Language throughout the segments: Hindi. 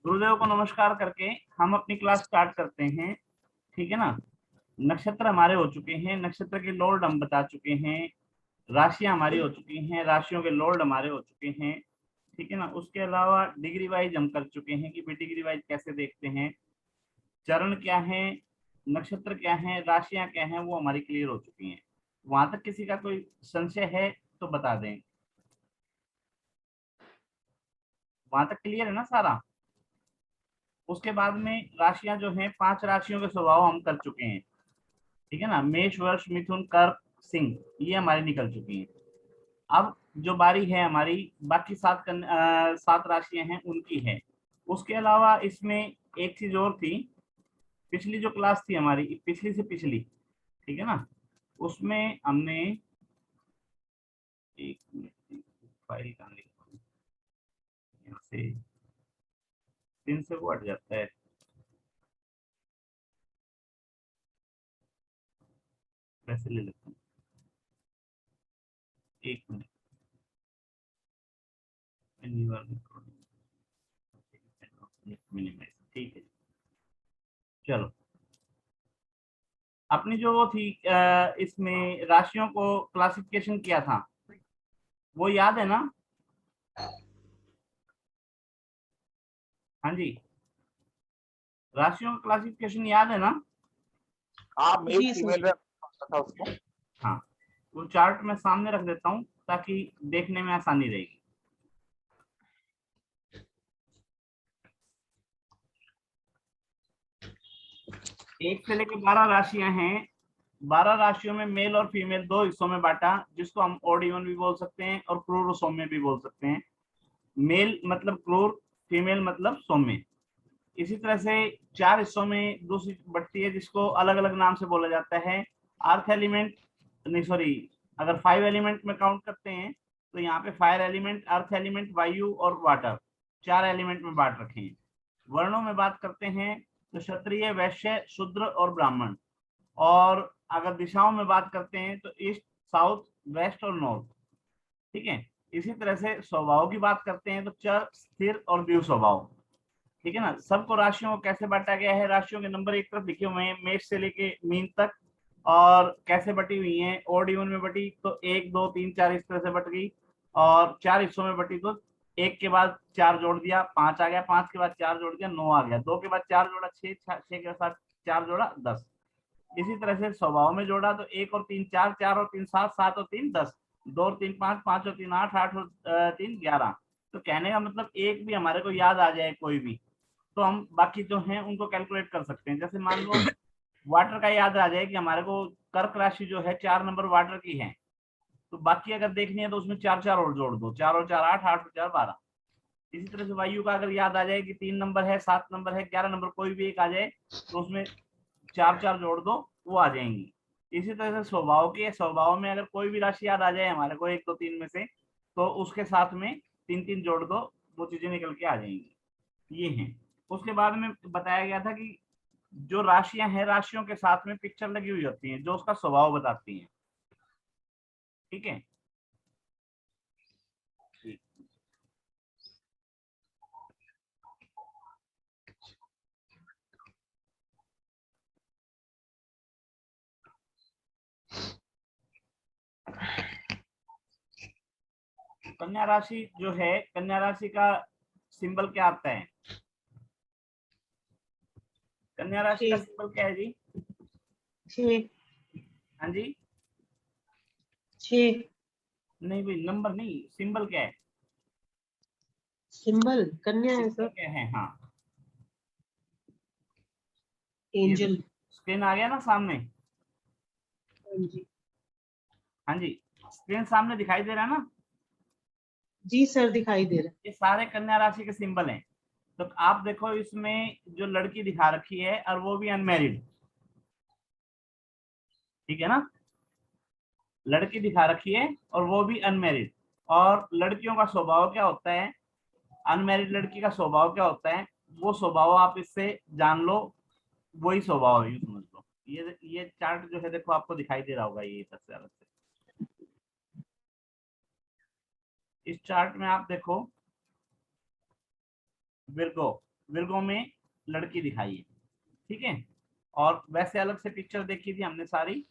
गुरुदेव को नमस्कार करके हम अपनी क्लास स्टार्ट करते हैं। ठीक है ना। नक्षत्र हमारे हो चुके हैं, नक्षत्र के लॉर्ड हम बता चुके हैं, राशियां हमारी हो चुकी हैं, राशियों के लॉर्ड हमारे हो चुके हैं। ठीक है ना। उसके अलावा डिग्री वाइज हम कर चुके हैं कि डिग्री वाइज कैसे देखते हैं, चरण क्या है, नक्षत्र क्या है, राशियां क्या है, वो हमारी क्लियर हो चुकी हैं। वहां तक किसी का कोई संशय है तो बता दें। वहां तक क्लियर है ना सारा। उसके बाद में राशियां जो हैं, 5 राशियों के स्वभाव हम कर चुके हैं। ठीक है ना। मेष, वृष, मिथुन, कर्क, सिंह, ये हमारी निकल चुकी हैं। अब जो बारी है हमारी, बाकी 7 राशियां हैं उनकी है। उसके अलावा इसमें एक चीज और थी, पिछली जो क्लास थी हमारी, पिछली से पिछली, ठीक है ना, उसमें हमने एक मिनट, फाइल कहाँ लिखा हूँ? यहाँ से 3 से वो हट जाता है। वैसे ले लेता हूँ, एक मिनट। ठीक है, चलो। अपनी जो वो थी इसमें राशियों को क्लासिफिकेशन किया था, वो याद है ना? हाँ जी, राशियों का क्लासिफिकेशन याद है ना? हाँ, मेल जी सर। फीमेल में था उसको। हाँ, वो चार्ट मैं सामने रख देता हूँ ताकि देखने में आसानी रहेगी। एक से लेकर 12 राशियां हैं। 12 राशियों में मेल और फीमेल 2 हिस्सों में बांटा, जिसको हम ओड इवन भी बोल सकते हैं और क्रूर और सौम्य भी बोल सकते हैं। मेल मतलब क्रूर, फीमेल मतलब सौम्य। इसी तरह से 4 हिस्सों में दूसरी बढ़ती है, जिसको अलग अलग नाम से बोला जाता है। अर्थ एलिमेंट, नहीं सॉरी, अगर 5 एलिमेंट में काउंट करते हैं तो यहाँ पे फायर एलिमेंट, अर्थ एलिमेंट, वायु और वाटर, 4 एलिमेंट में बांट रखे हैं। वर्णों में बात करते हैं तो क्षत्रिय, वैश्य, शूद्र और ब्राह्मण। और अगर दिशाओं में बात करते हैं तो ईस्ट, साउथ, वेस्ट और नॉर्थ। ठीक है। इसी तरह से स्वभाव की बात करते हैं तो चर, स्थिर और द्विव स्वभाव। ठीक है ना। सबको राशियों को कैसे बांटा गया है, राशियों के नंबर एक तरफ लिखे हुए हैं, मेष से लेके मीन तक। और कैसे बटी हुई हैं, ओड इवन में बटी तो 1 2 3 4 इस तरह से बट गई। और 4 हिस्सों में बटी तो 1 के बाद 4 जोड़ दिया 5 आ गया, 5 के बाद 4 जोड़ दिया 9 आ गया, 2 के बाद 4 जोड़ा 6, 6 के साथ 4 जोड़ा 10। इसी तरह से स्वभाव में जोड़ा तो 1 और 3 4, 4 और 3 7, 7 और 3 10, 2 और 3 5, 5 और 3 8, 8 और 3 11। तो कहने का मतलब एक भी हमारे को याद आ जाए कोई भी, तो हम बाकी जो हैं उनको कैलकुलेट कर सकते हैं। जैसे मान लो वाटर का याद आ जाए कि हमारे को कर्क राशि जो है 4 नंबर वाटर की है, तो बाकी अगर देखनी है तो उसमें 4 4 और जोड़ दो, 4 और 4 8, 8 और 4 12। इसी तरह से वायु का अगर याद आ जाए कि 3 नंबर है, 7 नंबर है, 11 नंबर, कोई भी एक आ जाए तो उसमें 4 4 जोड़ दो, वो आ जाएंगी। इसी तरह से स्वभाव की है, स्वभाव में अगर कोई भी राशि याद आ जाए हमारे को 1 2 3 में से, तो उसके साथ में 3 3 जोड़ दो, वो चीजें निकल के आ जाएंगी। ये हैं। उसके बाद में बताया गया था कि जो राशियां हैं, राशियों के साथ में पिक्चर लगी हुई होती है जो उसका स्वभाव बताती है। ठीक है। कन्या राशि जो है, कन्या राशि का सिंबल क्या आता है? कन्या राशि का सिंबल क्या है जी? 6 हाँ जी। 6 नहीं भाई, नंबर नहीं, सिंबल क्या है? सिंबल कन्या है सिंबल सर। क्या है? हाँ, ये एंजल। स्क्रीन आ गया ना सामने? हाँ जी। हाँ जी, स्क्रीन सामने दिखाई दे रहा है ना? जी सर, दिखाई दे रहा है। ये सारे कन्या राशि के सिंबल हैं। तो आप देखो इसमें जो लड़की दिखा रखी है और वो भी अनमैरिड, ठीक है ना, लड़की दिखा रखी है और वो भी अनमैरिड। और लड़कियों का स्वभाव क्या होता है, अनमैरिड लड़की का स्वभाव क्या होता है, वो स्वभाव आप इससे जान लो, वही स्वभाव है, यूं समझ लो। ये चार्ट जो है देखो आपको दिखाई दे रहा होगा, ये सबसे अलग से इस चार्ट में आप देखो, विर्गो विर्गो में लड़की दिखाई है, ठीक है। और वैसे अलग से पिक्चर देखी थी हमने सारी,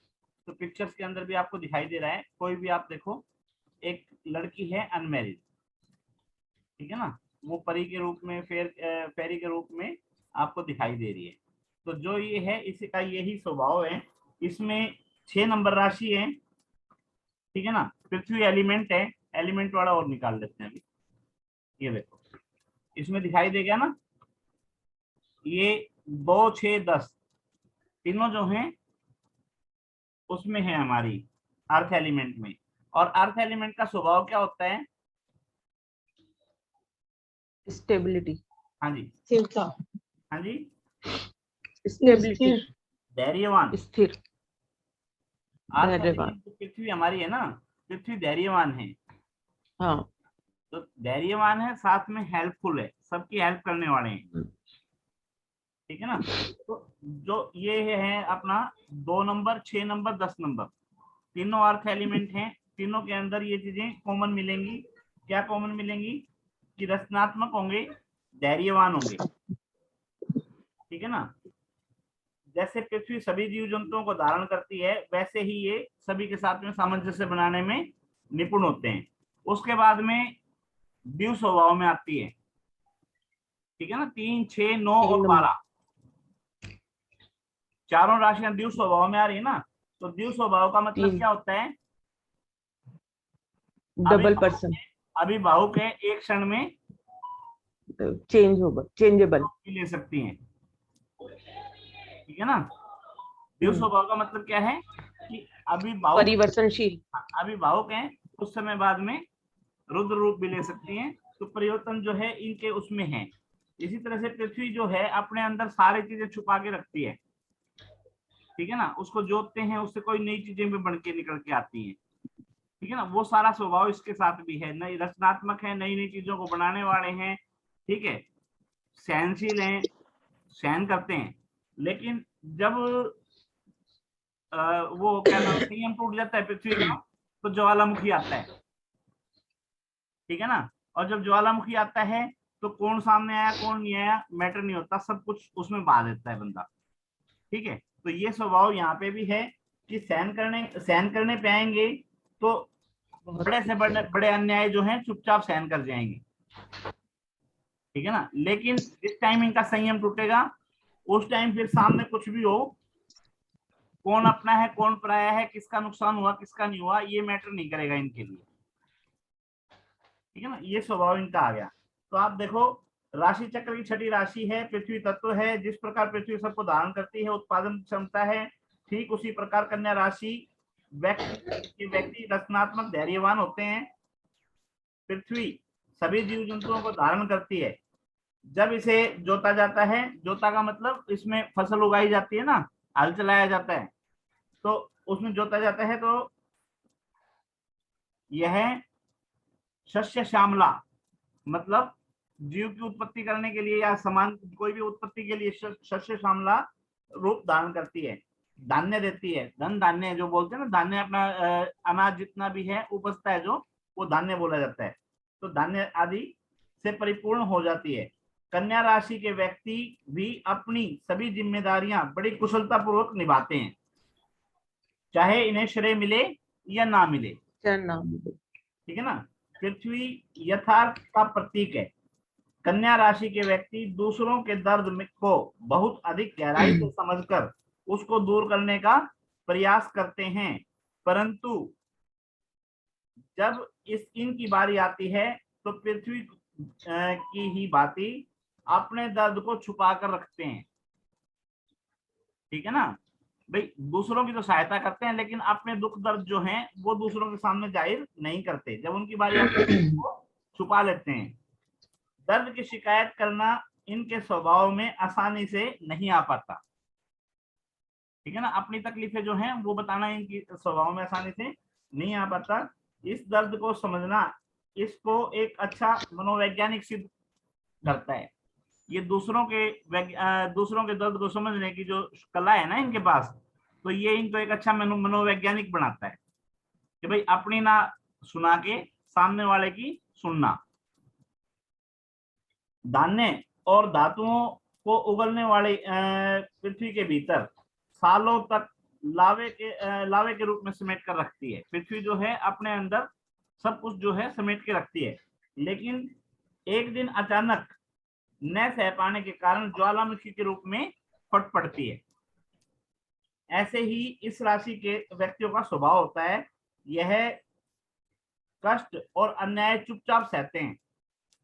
तो पिक्चर्स के अंदर भी आपको दिखाई दे रहा है, कोई भी आप देखो, एक लड़की है अनमैरिड, ठीक है ना, वो परी के रूप में, फेरी के रूप में आपको दिखाई दे रही है। तो जो ये है इसका यही स्वभाव है। इसमें 6 नंबर राशि है, ठीक है ना। पृथ्वी एलिमेंट है, एलिमेंट वाला और निकाल लेते हैं अभी। ये देखो इसमें दिखाई देगा ना, ये 2, 6, 10 तीनों जो हैं उसमें है हमारी अर्थ एलिमेंट में। और अर्थ एलिमेंट का स्वभाव क्या होता है? स्टेबिलिटी, हाँ जी, स्थिरता, हाँ जी, स्टेबिलिटी, स्थिर, धैर्यवान। स्थिर, अर्थ धैर्यवान। एलिमेंट जो पृथ्वी हमारी है ना, पृथ्वी धैर्यवान है। हाँ, तो धैर्यवान है, साथ में हेल्पफुल है, सबकी हेल्प करने वाले हैं, ठीक है ना। तो जो ये है अपना 2 नंबर, 6 नंबर, 10 नंबर, तीनों अर्थ एलिमेंट हैं। तीनों के अंदर ये चीजें कॉमन मिलेंगी। क्या कॉमन मिलेंगी? कि रचनात्मक होंगे, धैर्यवान होंगे, ठीक है ना। जैसे पृथ्वी सभी जीव जंतुओं को धारण करती है, वैसे ही ये सभी के साथ में सामंजस्य बनाने में निपुण होते हैं। उसके बाद में द्विव स्वभाव में आती है, ठीक है ना। 3, 6, 9 और 12 चारों राशियां द्विव स्वभाव में आ रही है ना। तो द्विव स्वभाव का मतलब क्या होता है? डबल पर्सन, अभिभावक है, एक क्षण में चेंजेबल ले सकती हैं, ठीक है ना। द्विव स्वभाव का मतलब क्या है? कि परिवर्तनशील, अभिभावक हैं, कुछ समय बाद में रुद्र रूप भी ले सकती हैं। तो परिवर्तन जो है इनके उसमें है। इसी तरह से पृथ्वी जो है अपने अंदर सारी चीजें छुपा के रखती है, ठीक है ना। उसको जोतते हैं, उससे कोई नई चीजें भी बन के निकल के आती हैं, ठीक है ना। वो सारा स्वभाव इसके साथ भी है, नई रचनात्मक है, नई नई चीजों को बनाने वाले हैं, ठीक है। सहनशील हैं, सहन करते हैं। लेकिन जब वो क्या नाम, संयम टूट जाता है पृथ्वी का, तो ज्वालामुखी आता है, ठीक है ना। और जब ज्वालामुखी आता है तो कौन सामने आया कौन नहीं आया मैटर नहीं होता, सब कुछ उसमें बहा देता है बंदा, ठीक है। तो ये स्वभाव यहाँ पे भी है कि सहन करने पे आएंगे तो बड़े से बड़े बड़े अन्याय जो है चुपचाप सहन कर जाएंगे, ठीक है ना। लेकिन जिस टाइम इनका संयम टूटेगा, उस टाइम फिर सामने कुछ भी हो, कौन अपना है कौन पराया है, किसका नुकसान हुआ किसका नहीं हुआ, ये मैटर नहीं करेगा इनके लिए, ठीक है ना। ये स्वभाव इनका आ गया। तो आप देखो, राशि चक्र की छठी राशि है, पृथ्वी तत्व है। जिस प्रकार पृथ्वी सबको धारण करती है, उत्पादन क्षमता है, ठीक उसी प्रकार कन्या राशि व्यक्ति रचनात्मक धैर्यवान होते हैं। पृथ्वी सभी जीव जंतुओं को धारण करती है। जब इसे जोता जाता है, जोता का मतलब इसमें फसल उगाई जाती है ना, हल चलाया जाता है, तो उसमें जोता जाता है, तो यह शस्य श्यामला, मतलब जीव की उत्पत्ति करने के लिए या समान कोई भी उत्पत्ति के लिए शस्य श्यामला रूप धारण करती है। धान्य देती है, धन धान्य जो बोलते हैं ना, धान्य अपना अनाज जितना भी है उपजता है जो, वो धान्य बोला जाता है। तो धान्य आदि से परिपूर्ण हो जाती है। कन्या राशि के व्यक्ति भी अपनी सभी जिम्मेदारियां बड़ी कुशलता पूर्वक निभाते हैं, चाहे इन्हें श्रेय मिले या ना मिले, ठीक है ना। पृथ्वी यथार्थ का प्रतीक है। कन्या राशि के व्यक्ति दूसरों के दर्द को बहुत अधिक गहराई से समझकर उसको दूर करने का प्रयास करते हैं, परंतु जब इनकी बारी आती है तो पृथ्वी की ही भांति अपने दर्द को छुपा कर रखते हैं, ठीक है ना। भाई दूसरों की तो सहायता करते हैं, लेकिन अपने दुख दर्द जो हैं वो दूसरों के सामने जाहिर नहीं करते। जब उनकी बारी आती है तो छुपा लेते हैं। दर्द की शिकायत करना इनके स्वभाव में आसानी से नहीं आ पाता, ठीक है ना। अपनी तकलीफें जो हैं वो बताना इनकी स्वभाव में आसानी से नहीं आ पाता। इस दर्द को समझना इसको एक अच्छा मनोवैज्ञानिक सिद्ध करता है। ये दूसरों के दर्द को समझने की जो कला है ना इनके पास, तो ये इनको एक अच्छा मनोवैज्ञानिक बनाता है कि भाई अपनी ना सुना के सामने वाले की सुनना। धान्य और धातुओं को उगलने वाली पृथ्वी के भीतर सालों तक लावे के रूप में समेट कर रखती है। पृथ्वी जो है अपने अंदर सब कुछ जो है समेट के रखती है, लेकिन एक दिन अचानक न सह पाने के कारण ज्वालामुखी के रूप में फट पड़ती है। ऐसे ही इस राशि के व्यक्तियों का स्वभाव होता है, यह कष्ट और अन्याय चुपचाप सहते हैं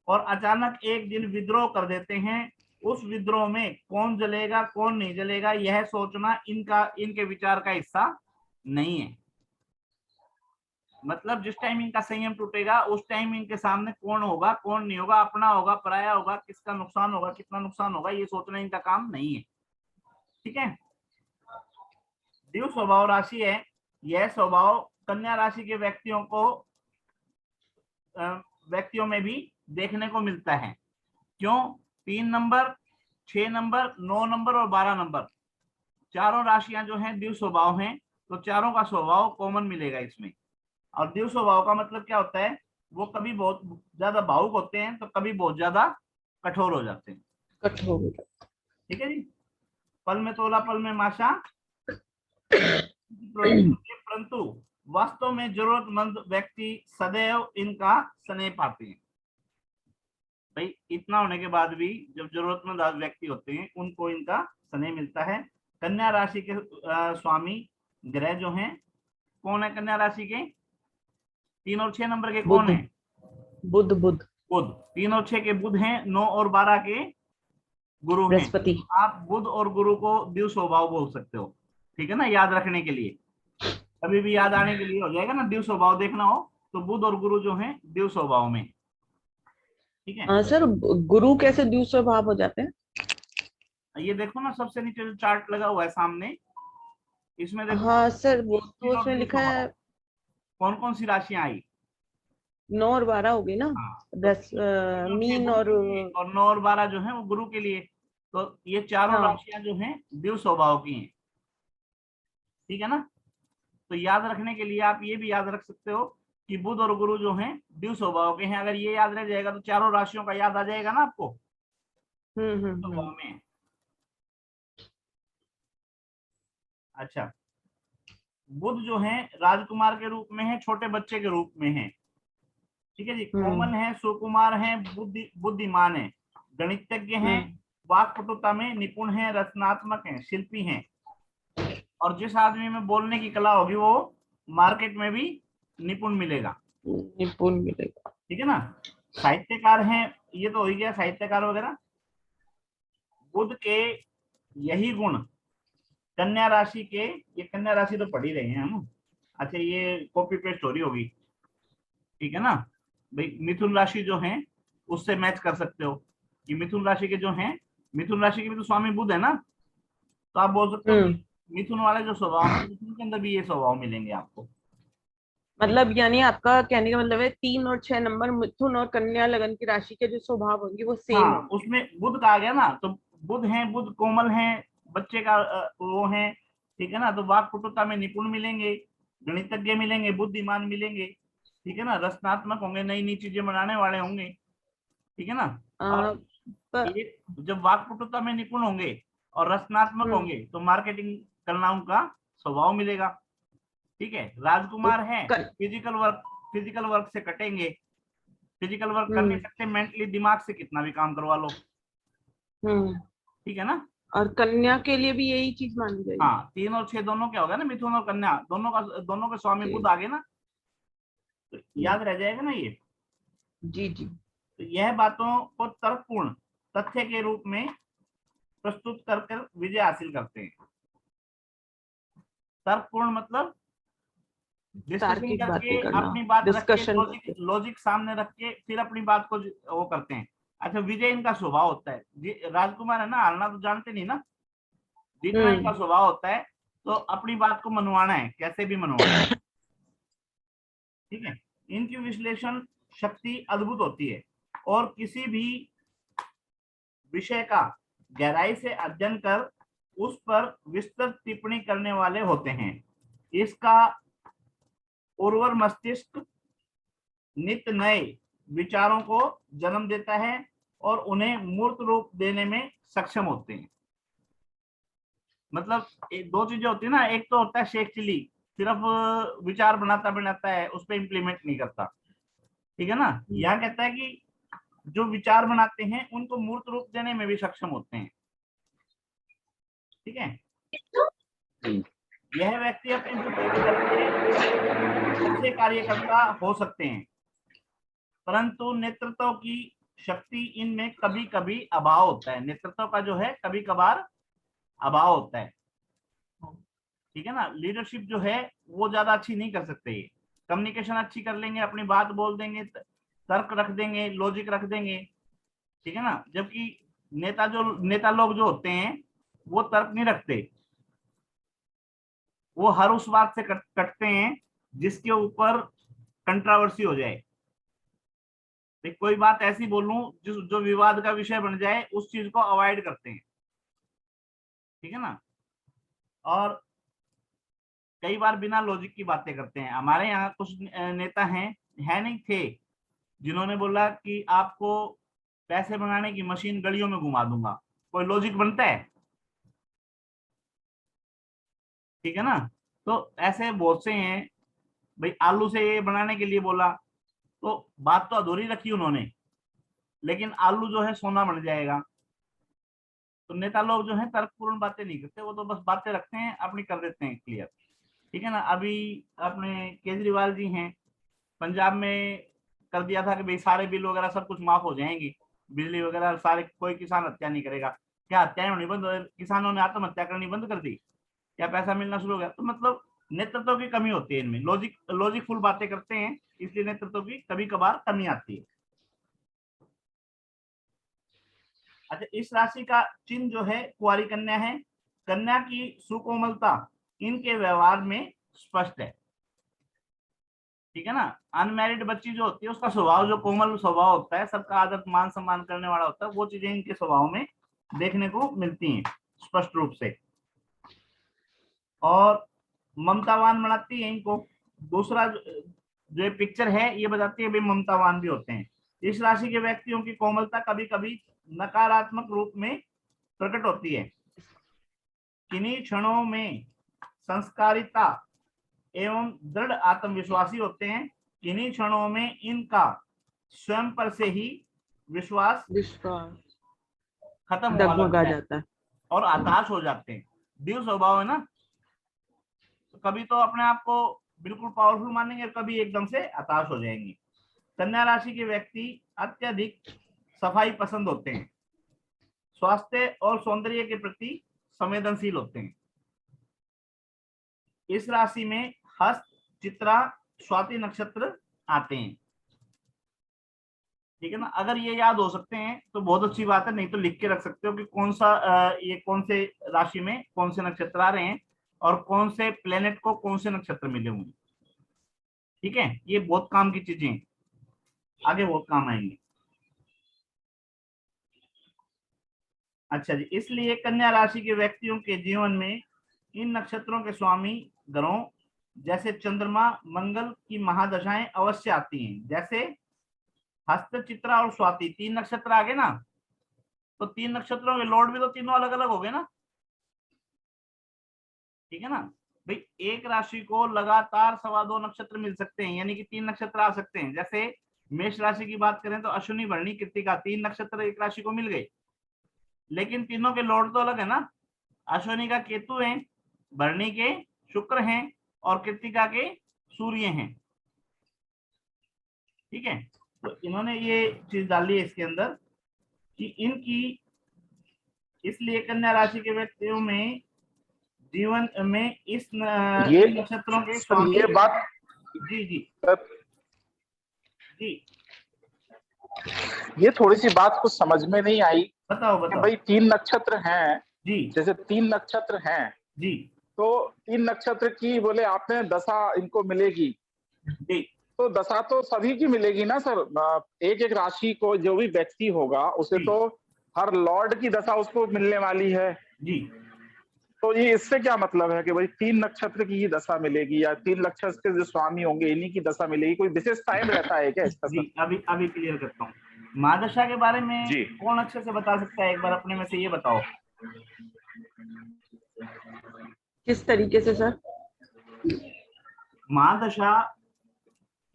और अचानक एक दिन विद्रोह कर देते हैं। उस विद्रोह में कौन जलेगा कौन नहीं जलेगा यह सोचना इनके विचार का हिस्सा नहीं है। मतलब जिस टाइम इनका संयम टूटेगा उस टाइम इनके सामने कौन होगा कौन नहीं होगा, अपना होगा पराया होगा, किसका नुकसान होगा कितना नुकसान होगा, ये सोचना इनका काम नहीं है। ठीक है। द्यू स्वभाव राशि है। यह स्वभाव कन्या राशि के व्यक्तियों में भी देखने को मिलता है। क्यों? 3 नंबर, 6 नंबर, 9 नंबर और 12 नंबर, चारों राशियां जो हैं द्यू स्वभाव हैं, तो चारों का स्वभाव कॉमन मिलेगा इसमें। और द्यू स्वभाव का मतलब क्या होता है? वो कभी बहुत ज्यादा भावुक होते हैं तो कभी बहुत ज्यादा कठोर हो जाते हैं। कठोर। ठीक है जी। पल में तोला पल में माशा, परंतु वास्तव में जरूरतमंद व्यक्ति सदैव इनका स्नेह पाते हैं। भाई इतना होने के बाद भी जब जरूरतमंद व्यक्ति होते हैं उनको इनका स्नेह मिलता है। कन्या राशि के स्वामी ग्रह जो हैं कौन है? कन्या राशि के 3 और 6 नंबर के कौन बुध। है? बुध बुध बुध। 3 और 6 के बुध हैं, 9 और 12 के गुरु हैं। बृहस्पति। आप बुध और गुरु को द्यू स्वभाव बोल सकते हो। ठीक है ना, याद रखने के लिए, कभी भी याद आने के लिए हो जाएगा ना, द्यू स्वभाव देखना हो तो बुध और गुरु जो हैं द्यू स्वभाव में। ठीक है। हाँ सर, गुरु कैसे द्यू स्वभाव हो जाते हैं? ये देखो ना सबसे नीचे जो चार्ट लगा हुआ है सामने, इसमें देखो हाँ सर, वो तो तीनों उसमें द्यू लिखा है स्वभाव कौन कौन सी राशियां आई। 9 और 12 हो गई ना। हाँ, तो बस तीनों छह मीन बुध और के लिए और 9 और 12 जो है वो गुरु के लिए। तो ये चारों हाँ। राशियां जो हैं द्यू स्वभाव की हैं। ठीक है ना। तो याद रखने के लिए आप ये भी याद रख सकते हो कि बुध और गुरु जो हैं द्यू स्वभाव के हैं। अगर ये याद रह जाएगा तो चारों राशियों का याद आ जाएगा ना आपको, स्वभाव में। अच्छा, बुध जो है राजकुमार के रूप में है, छोटे बच्चे के रूप में है। ठीक है जी। कोमल है, सुकुमार है, बुद्धिमान है, गणितज्ञ हैं, वाक्पटुता में निपुण है, रचनात्मक हैं, शिल्पी हैं। और जिस आदमी में बोलने की कला होगी वो मार्केट में भी निपुण मिलेगा। निपुण मिलेगा। ठीक है ना। साहित्यकार हैं, ये तो हो ही गया साहित्यकार वगैरह। बुध के यही गुण कन्या राशि के, ये कन्या राशि तो पढ़ ही रहे हैं हम। अच्छा, ये कॉपी पेस्ट हो रही होगी। ठीक है ना भाई। मिथुन राशि जो है उससे मैच कर सकते हो कि मिथुन राशि के जो हैं, मिथुन राशि के भी तो स्वामी बुध है ना, तो आप बोल सकते हो कि मिथुन वाले जो स्वभाव है मिथुन के अंदर भी ये स्वभाव मिलेंगे आपको। मतलब यानी आपका कहने का मतलब है 3 और 6 नंबर मिथुन और कन्या लगन की राशि के जो स्वभाव होंगे वो सेम हाँ, होंगे। उसमें बुध का आ गया ना, तो बुध है, बुध कोमल है, बच्चे का वो है। ठीक है ना। तो वाक्पटुता में निपुण मिलेंगे, गणितज्ञ मिलेंगे, बुद्धिमान मिलेंगे। ठीक है ना। रचनात्मक होंगे, नई नई चीजें बनाने वाले होंगे। ठीक है ना। और पर ये जब वाक्पटुता में निपुण होंगे और रचनात्मक होंगे तो मार्केटिंग करना उनका स्वभाव मिलेगा। ठीक है। तो राजकुमार है, कर, फिजिकल वर्क से कटेंगे, फिजिकल वर्क कर नहीं सकते, मेंटली दिमाग से कितना भी काम करवा लो। ठीक है ना। और कन्या के लिए भी यही चीज मानी जाएगी। हाँ, 3 और 6 दोनों क्या होगा ना, मिथुन और कन्या दोनों के स्वामी बुध आ गए ना, तो याद रह जाएगा ना ये। जी जी। तो यह बातों को तर्कपूर्ण तथ्य के रूप में प्रस्तुत कर विजय हासिल करते हैं। तर्कपूर्ण मतलब डिस्कशन तार्किक करके, बातें करना, अपनी बात रख के, डिस्कशन करके। लॉजिक सामने रख के फिर अपनी बात को वो करते हैं। अच्छा, विजय इनका स्वभाव होता है। राजकुमार है ना, हारना तो जानते नहीं ना, जीतना इनका स्वभाव होता है। तो अपनी बात को मनवाना है, कैसे भी मनवाना है। ठीक है। इनकी विश्लेषण शक्ति अद्भुत होती है और किसी भी विषय का गहराई से अध्ययन कर उस पर विस्तृत टिप्पणी करने वाले होते हैं। इसका उर्वर मस्तिष्क नित्य नए विचारों को जन्म देता है और उन्हें मूर्त रूप देने में सक्षम होते हैं। मतलब दो चीजें होती है ना, एक तो होता है शेख चिली, सिर्फ विचार बनाता बनाता है, उस पर इम्प्लीमेंट नहीं करता, ठीक है ना। यहाँ कहता है कि जो विचार बनाते हैं उनको मूर्त रूप देने में भी सक्षम होते हैं, ठीक है। यह व्यक्ति अपने अच्छे कार्यकर्ता हो सकते हैं, परंतु नेतृत्व की शक्ति इनमें कभी कभी अभाव होता है। नेतृत्व का जो है कभी कभार अभाव होता है, ठीक है ना। लीडरशिप जो है वो ज्यादा अच्छी नहीं कर सकते, ये कम्युनिकेशन अच्छी कर लेंगे, अपनी बात बोल देंगे, तर्क रख देंगे, लॉजिक रख देंगे, ठीक है ना। जबकि नेता लोग जो होते हैं वो तर्क नहीं रखते, वो हर उस बात से कटते हैं जिसके ऊपर कंट्रोवर्सी हो जाए। कोई बात ऐसी बोलूं जो विवाद का विषय बन जाए, उस चीज को अवॉइड करते हैं, ठीक है ना। और कई बार बिना लॉजिक की बातें करते हैं। हमारे यहाँ कुछ नेता है नहीं थे, जिन्होंने बोला कि आपको पैसे बनाने की मशीन गलियों में घुमा दूंगा। कोई लॉजिक बनता है, ठीक है ना। तो ऐसे बहुत से हैं, भाई आलू से ये बनाने के लिए बोला, तो बात तो अधूरी रखी उन्होंने, लेकिन आलू जो है सोना बन जाएगा। तो नेता लोग जो है तर्कपूर्ण बातें नहीं करते, वो तो बस बातें रखते हैं, अपनी कर देते हैं क्लियर, ठीक है ना। अभी अपने केजरीवाल जी हैं, पंजाब में कर दिया था कि भाई सारे बिल वगैरह सब कुछ माफ हो जाएंगे, बिजली वगैरह सारे, कोई किसान हत्या नहीं करेगा। क्या हत्याएं होनी बंद, किसानों ने आत्महत्या करनी बंद कर दी, क्या पैसा मिलना शुरू हो गया। तो मतलब नेतृत्व की कमी होती है इनमें, लॉजिकफुल बातें करते हैं, इसलिए नेतृत्व की कभी कभार कमी आती है। अच्छा, इस राशि का चिन्ह जो है कुंवारी कन्या है। कन्या की सुकोमलता इनके व्यवहार में स्पष्ट है, ठीक है ना। अनमैरिड बच्ची जो होती है उसका स्वभाव जो कोमल स्वभाव होता है, सबका आदर मान सम्मान करने वाला होता है, वो चीजें इनके स्वभाव में देखने को मिलती हैं स्पष्ट रूप से, और ममतावान बनाती है इनको। दूसरा जो पिक्चर है ये बताती है भाई ममतावान भी होते हैं। इस राशि के व्यक्तियों की कोमलता कभी कभी नकारात्मक रूप में प्रकट होती है। किन्हीं क्षणों में संस्कारिता एवं दृढ़ आत्मविश्वासी होते हैं, किन्हीं क्षणों में इनका स्वयं पर से ही विश्वास खत्म होगा जाता है और हताश हो जाते हैं। दिल स्वभाव है ना, तो कभी तो अपने आप को बिल्कुल पावरफुल मानेंगे, कभी एकदम से हताश हो जाएंगे। कन्या राशि के व्यक्ति अत्यधिक सफाई पसंद होते हैं, स्वास्थ्य और सौंदर्य के प्रति संवेदनशील होते हैं। इस राशि में हस्त, चित्रा, स्वाति नक्षत्र आते हैं, ठीक है ना। अगर ये याद हो सकते हैं तो बहुत अच्छी बात है, नहीं तो लिख के रख सकते हो कि कौन सा ये कौन से राशि में कौन से नक्षत्र आ रहे हैं और कौन से प्लेनेट को कौन से नक्षत्र मिले होंगे, ठीक है। ये बहुत काम की चीजें हैं, आगे बहुत काम आएंगे। अच्छा जी, इसलिए कन्या राशि के व्यक्तियों के जीवन में इन नक्षत्रों के स्वामी ग्रहों जैसे चंद्रमा, मंगल की महादशाएं अवश्य आती हैं। जैसे हस्त, चित्रा और स्वाति 3 नक्षत्र आ गए ना, तो 3 नक्षत्रों के लॉर्ड भी तो तीनों अलग अलग हो गए ना, ठीक है ना। भाई एक राशि को लगातार 2.25 नक्षत्र मिल सकते हैं, यानी कि 3 नक्षत्र आ सकते हैं। जैसे मेष राशि की बात करें तो अश्विनी, भरणी, कृत्तिका 3 नक्षत्र एक राशि को मिल गए, लेकिन तीनों के लॉर्ड तो अलग है ना। अश्विनी का केतु है, भरणी के शुक्र हैं और कृत्तिका के सूर्य हैं, ठीक है। तो इन्होंने ये चीज डाली है इसके अंदर कि इनकी, इसलिए कन्या राशि के व्यक्तियों में जीवन में इस नक्षत्रों के स्वामी, ये बात जी जी जी, ये थोड़ी सी बात कुछ समझ में नहीं आई। बताओ बताओ। भाई 3 नक्षत्र हैं जी जैसे 3 नक्षत्र हैं, जी तो 3 नक्षत्र की बोले आपने दशा इनको मिलेगी, जी तो दशा तो सभी की मिलेगी ना सर। एक एक राशि को जो भी व्यक्ति होगा उसे जी। तो हर लॉर्ड की दशा उसको मिलने वाली है जी। तो ये इससे क्या मतलब है कि भाई 3 नक्षत्र की ही दशा मिलेगी या 3 नक्षत्र के जो स्वामी होंगे इन्हीं की दशा मिलेगी? कोई विशेष टाइम रहता है क्या इसका सर? जी, अभी क्लियर करता हूँ। महादशा के बारे में जी। कौन अच्छे से बता सकता है, एक बार अपने में से ये बताओ। किस तरीके से सर? महादशा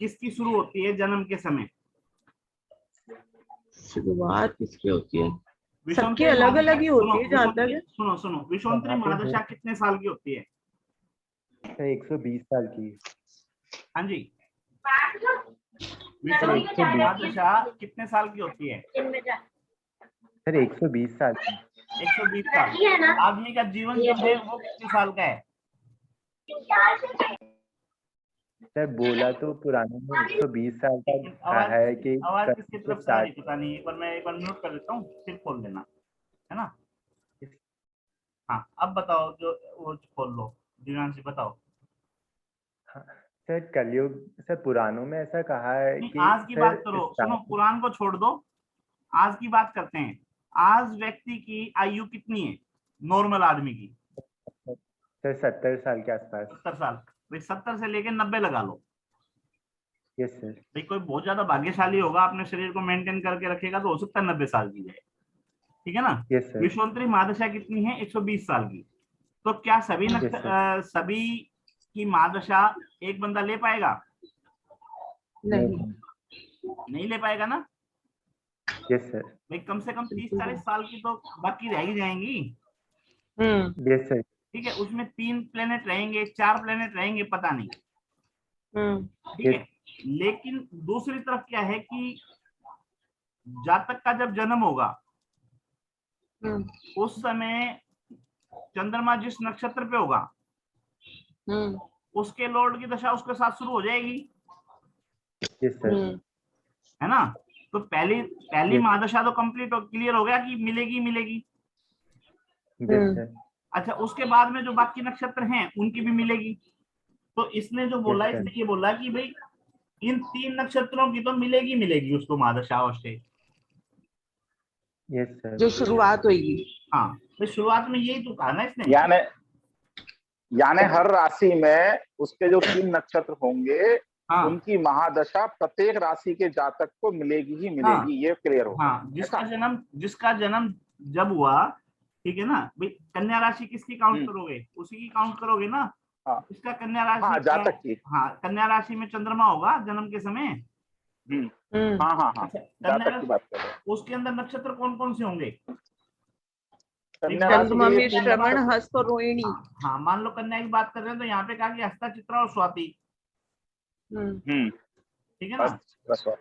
किसकी शुरू होती है जन्म के समय? शुरुआत किसकी होती है? सबकी विषुवंतरी अलग महादशा, अलग ही होती है जहाँ विषुवंतरी, तक। सुनो सुनो, विषुवंतरी वहाँ पे महादशा कितने साल की होती है? 120 साल की। हाँ जी, विषुवंतरी महादशा कितने साल की होती है? सर 120 साल की। 120 साल। आदमी का जीवन जो है वो कितने साल का है? सर बोला तो पुराने में 120 साल लेकिन का है कि आवाज किसकी तरफ से आ रही 60। पता नहीं, एक बार म्यूट कर देता हूँ, फिर खोल देना, है ना। हाँ अब बताओ, जो वो खोल लो, दिव्यांशी बताओ। हाँ, सर कलयुग, सर पुराणों में ऐसा कहा है नहीं, कि आज की बात करो, सुनो स्टार्टिंग। पुराण को छोड़ दो, आज की बात करते हैं। आज व्यक्ति की आयु कितनी है नॉर्मल आदमी की? सर 70 साल के आसपास। 70 साल। भाई 70 से लेकर 90 लगा लो। Yes sir. भाई कोई बहुत ज्यादा भाग्यशाली होगा, अपने शरीर को मेंटेन करके रखेगा तो हो सकता है 90 साल की जाए, ठीक है ना। Yes sir. विषुवंतरी महादशा कितनी है? 120 साल की। तो क्या सभी Yes, sir. सभी की महादशा एक बंदा ले पाएगा? नहीं। नहीं ले पाएगा ना। Yes sir. भाई कम से कम 30-40 साल की तो बाकी रह ही जाएंगी, यस सर। ठीक है। उसमें 3 प्लेनेट रहेंगे, 4 प्लेनेट रहेंगे, पता नहीं, ठीक है। लेकिन दूसरी तरफ क्या है कि जातक का जब जन्म होगा उस समय चंद्रमा जिस नक्षत्र पे होगा उसके लॉर्ड की दशा उसके साथ शुरू हो जाएगी, यस सर। है ना। तो पहली Yes. महादशा तो कंप्लीट क्लियर हो गया कि मिलेगी मिलेगी। Yes sir. अच्छा, उसके बाद में जो बाकी नक्षत्र हैं उनकी भी मिलेगी। तो इसने जो बोला, Yes, sir. इसने ये बोला कि भाई इन 3 नक्षत्रों की तो मिलेगी मिलेगी उसको महादशा अवश्य। Yes sir. जो शुरुआत होगी। हाँ, तो शुरुआत में यही तो कहा ना इसने। यानी हर राशि में उसके जो 3 नक्षत्र होंगे, हाँ उनकी महादशा प्रत्येक राशि के जातक को मिलेगी ही मिलेगी। हाँ, ये क्लियर हो। हाँ, जिसका जन्म जब हुआ, ठीक है ना भाई। कन्या राशि किसकी काउंट करोगे? उसी की काउंट करोगे ना। हाँ। इसका कन्या राशि, हाँ, जातक की। हाँ, कन्या राशि में चंद्रमा होगा जन्म के समय। हाँ हाँ हाँ, अच्छा, जातक की बात कर रहे हैं। उसके अंदर नक्षत्र कौन कौन से होंगे? कन्या राशि चंद्रमा के में 3 श्रवण, नक्षत्र। हस्त और रोहिणी। हाँ, मान लो कन्या की बात कर रहे हैं तो यहाँ पे कहा कि हस्ता, चित्रा और स्वाति, ठीक है ना।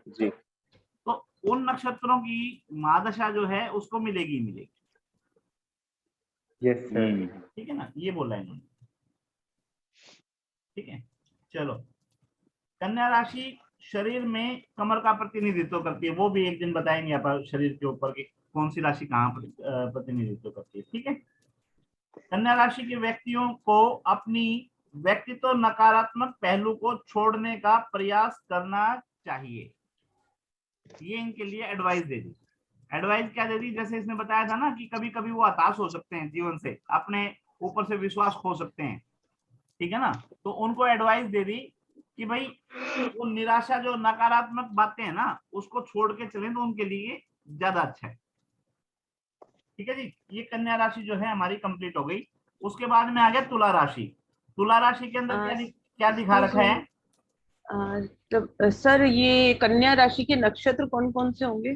जी। तो उन नक्षत्रों की महादशा जो है उसको मिलेगी मिलेगी, यस सर। ठीक है ना। ये बोला इन्होंने, ठीक है। चलो, कन्या राशि शरीर में कमर का प्रतिनिधित्व करती है, वो भी एक दिन बताएंगे आप शरीर के ऊपर की कौन सी राशि कहाँ प्रतिनिधित्व करती है, ठीक है। कन्या राशि के व्यक्तियों को अपनी व्यक्तित्व नकारात्मक पहलू को छोड़ने का प्रयास करना चाहिए, ये इनके लिए एडवाइस दे दी। एडवाइस क्या दे दी? जैसे इसने बताया था ना कि कभी कभी वो हताश हो सकते हैं जीवन से, अपने ऊपर से विश्वास खो सकते हैं, ठीक है ना। तो उनको एडवाइस दे दी कि भाई वो निराशा, जो नकारात्मक बातें हैं ना, उसको छोड़ के चलें तो उनके लिए ज्यादा अच्छा है, ठीक है जी। ये कन्या राशि जो है हमारी कंप्लीट हो गई। उसके बाद में आ गया तुला राशि। तुला राशि के अंदर क्या दिखा रखा है? सर ये कन्या राशि के नक्षत्र कौन कौन से होंगे?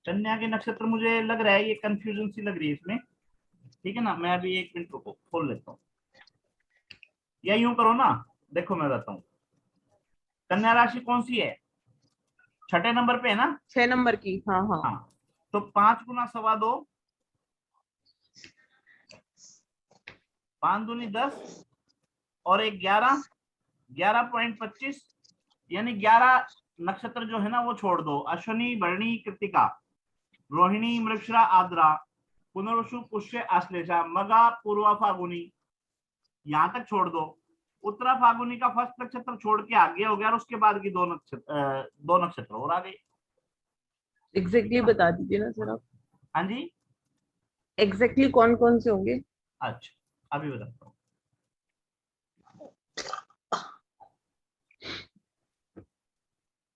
कन्या के नक्षत्र मुझे लग रहा है ये कंफ्यूजन सी लग रही है इसमें, ठीक है ना। मैं अभी 1 मिनट रुको, खोल लेता हूँ। या यूं करो ना, देखो मैं बताता हूँ। कन्या राशि कौन सी है? 6ठे नंबर पे है ना। 6 नंबर की, हाँ हाँ। हाँ, तो 5 गुना 2.25, 5 दूनी 10 और 1 11, 11.25, यानी 11 नक्षत्र जो है ना वो छोड़ दो। अश्विनी, भरणी, कृतिका, रोहिणी, मृगशिरा, आद्रा, पुनर्वसु, पुष्य, आश्लेषा, मगा, पूर्वा, फागुनी, यहाँ तक छोड़ दो। उत्तरा फागुनी का फर्स्ट नक्षत्र छोड़ के आगे हो गया, और उसके बाद की 2 नक्षत्र और आ गए। एग्जैक्टली बता दीजिए ना सर आप। हाँ जी, एग्जैक्टली कौन कौन से होंगे? अच्छा अभी बताता हूँ।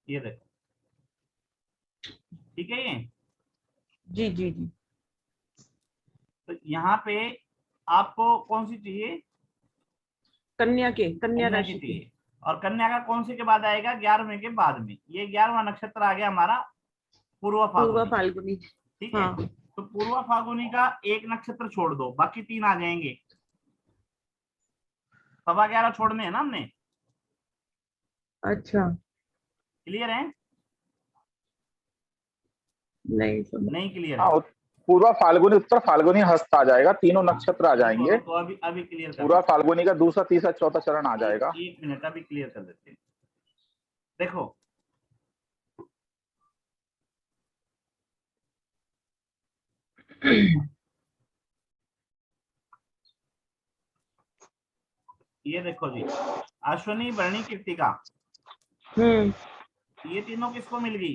ये देखो, ठीक है ये। जी जी जी। तो यहाँ पे आपको कौन सी चाहिए? कन्या कन्या की राशि के। चाहिए। और कन्या का कौन से के बाद आएगा? 11वें के बाद में। ये 11वां नक्षत्र आ गया हमारा पूर्व पूर्व फाल्गुनी। फाल्गुनी। ठीक है। हाँ। तो पूर्व फाल्गुनी का एक नक्षत्र छोड़ दो, बाकी 3 आ जाएंगे। 11.25 छोड़ने हैं ना हमने। अच्छा। क्लियर है? नहीं समझ। नहीं क्लियर है? हाँ, पूर्वा फाल्गुनी, उत्तर फाल्गुनी, हस्त आ जाएगा, तीनों नक्षत्र आ रुको जाएंगे। रुको, अभी क्लियर कर पूर्वा देते फाल्गुनी का दूसरा, तीसरा, चौथा चरण आ हैं। जाएगा। एक मिनट, अभी क्लियर कर देते हैं। देखो, ये देखो जी, अश्विनी, भरणी, कृत्तिका, ये तीनों किसको मिल गई?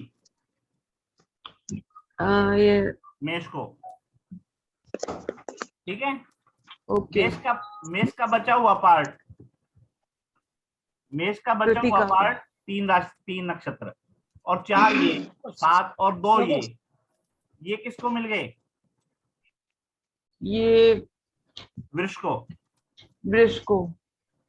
ये मेष को। ठीक है। ओके। मेष का बचा हुआ पार्ट, मेष का बचा हुआ कृतिका को। पार्ट 3 नक्षत्र और 4 ये, 7 और 2 ये किसको मिल गए? ये वृष को। वृष को।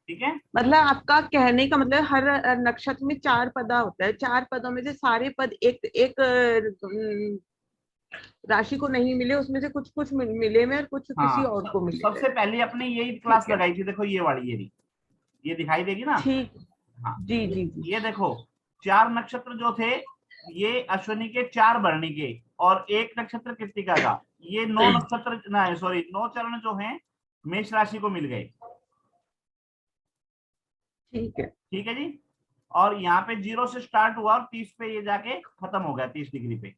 ठीक है। मतलब आपका कहने का मतलब हर नक्षत्र में 4 पदा होता है, 4 पदों में से सारे पद एक एक राशि को नहीं मिले, उसमें से कुछ कुछ मिले में और कुछ किसी हाँ, और को मिले सबसे हुए। पहले अपने यही क्लास ठीक है। लगाई थी, देखो ये वाली, ये दिखाई देगी ना। ठीक। हाँ, जी जी जी। ये देखो, 4 नक्षत्र जो थे, ये अश्विनी के, 4 भरणी के और 1 नक्षत्र कृत्तिका का। ये 9 नक्षत्र, ना सॉरी, 9 चरण जो हैं मेष राशि को मिल गए। ठीक है। ठीक है जी। और यहाँ पे 0 से स्टार्ट हुआ और 30 पे ये जाके खत्म हो गया, 30 डिग्री पे।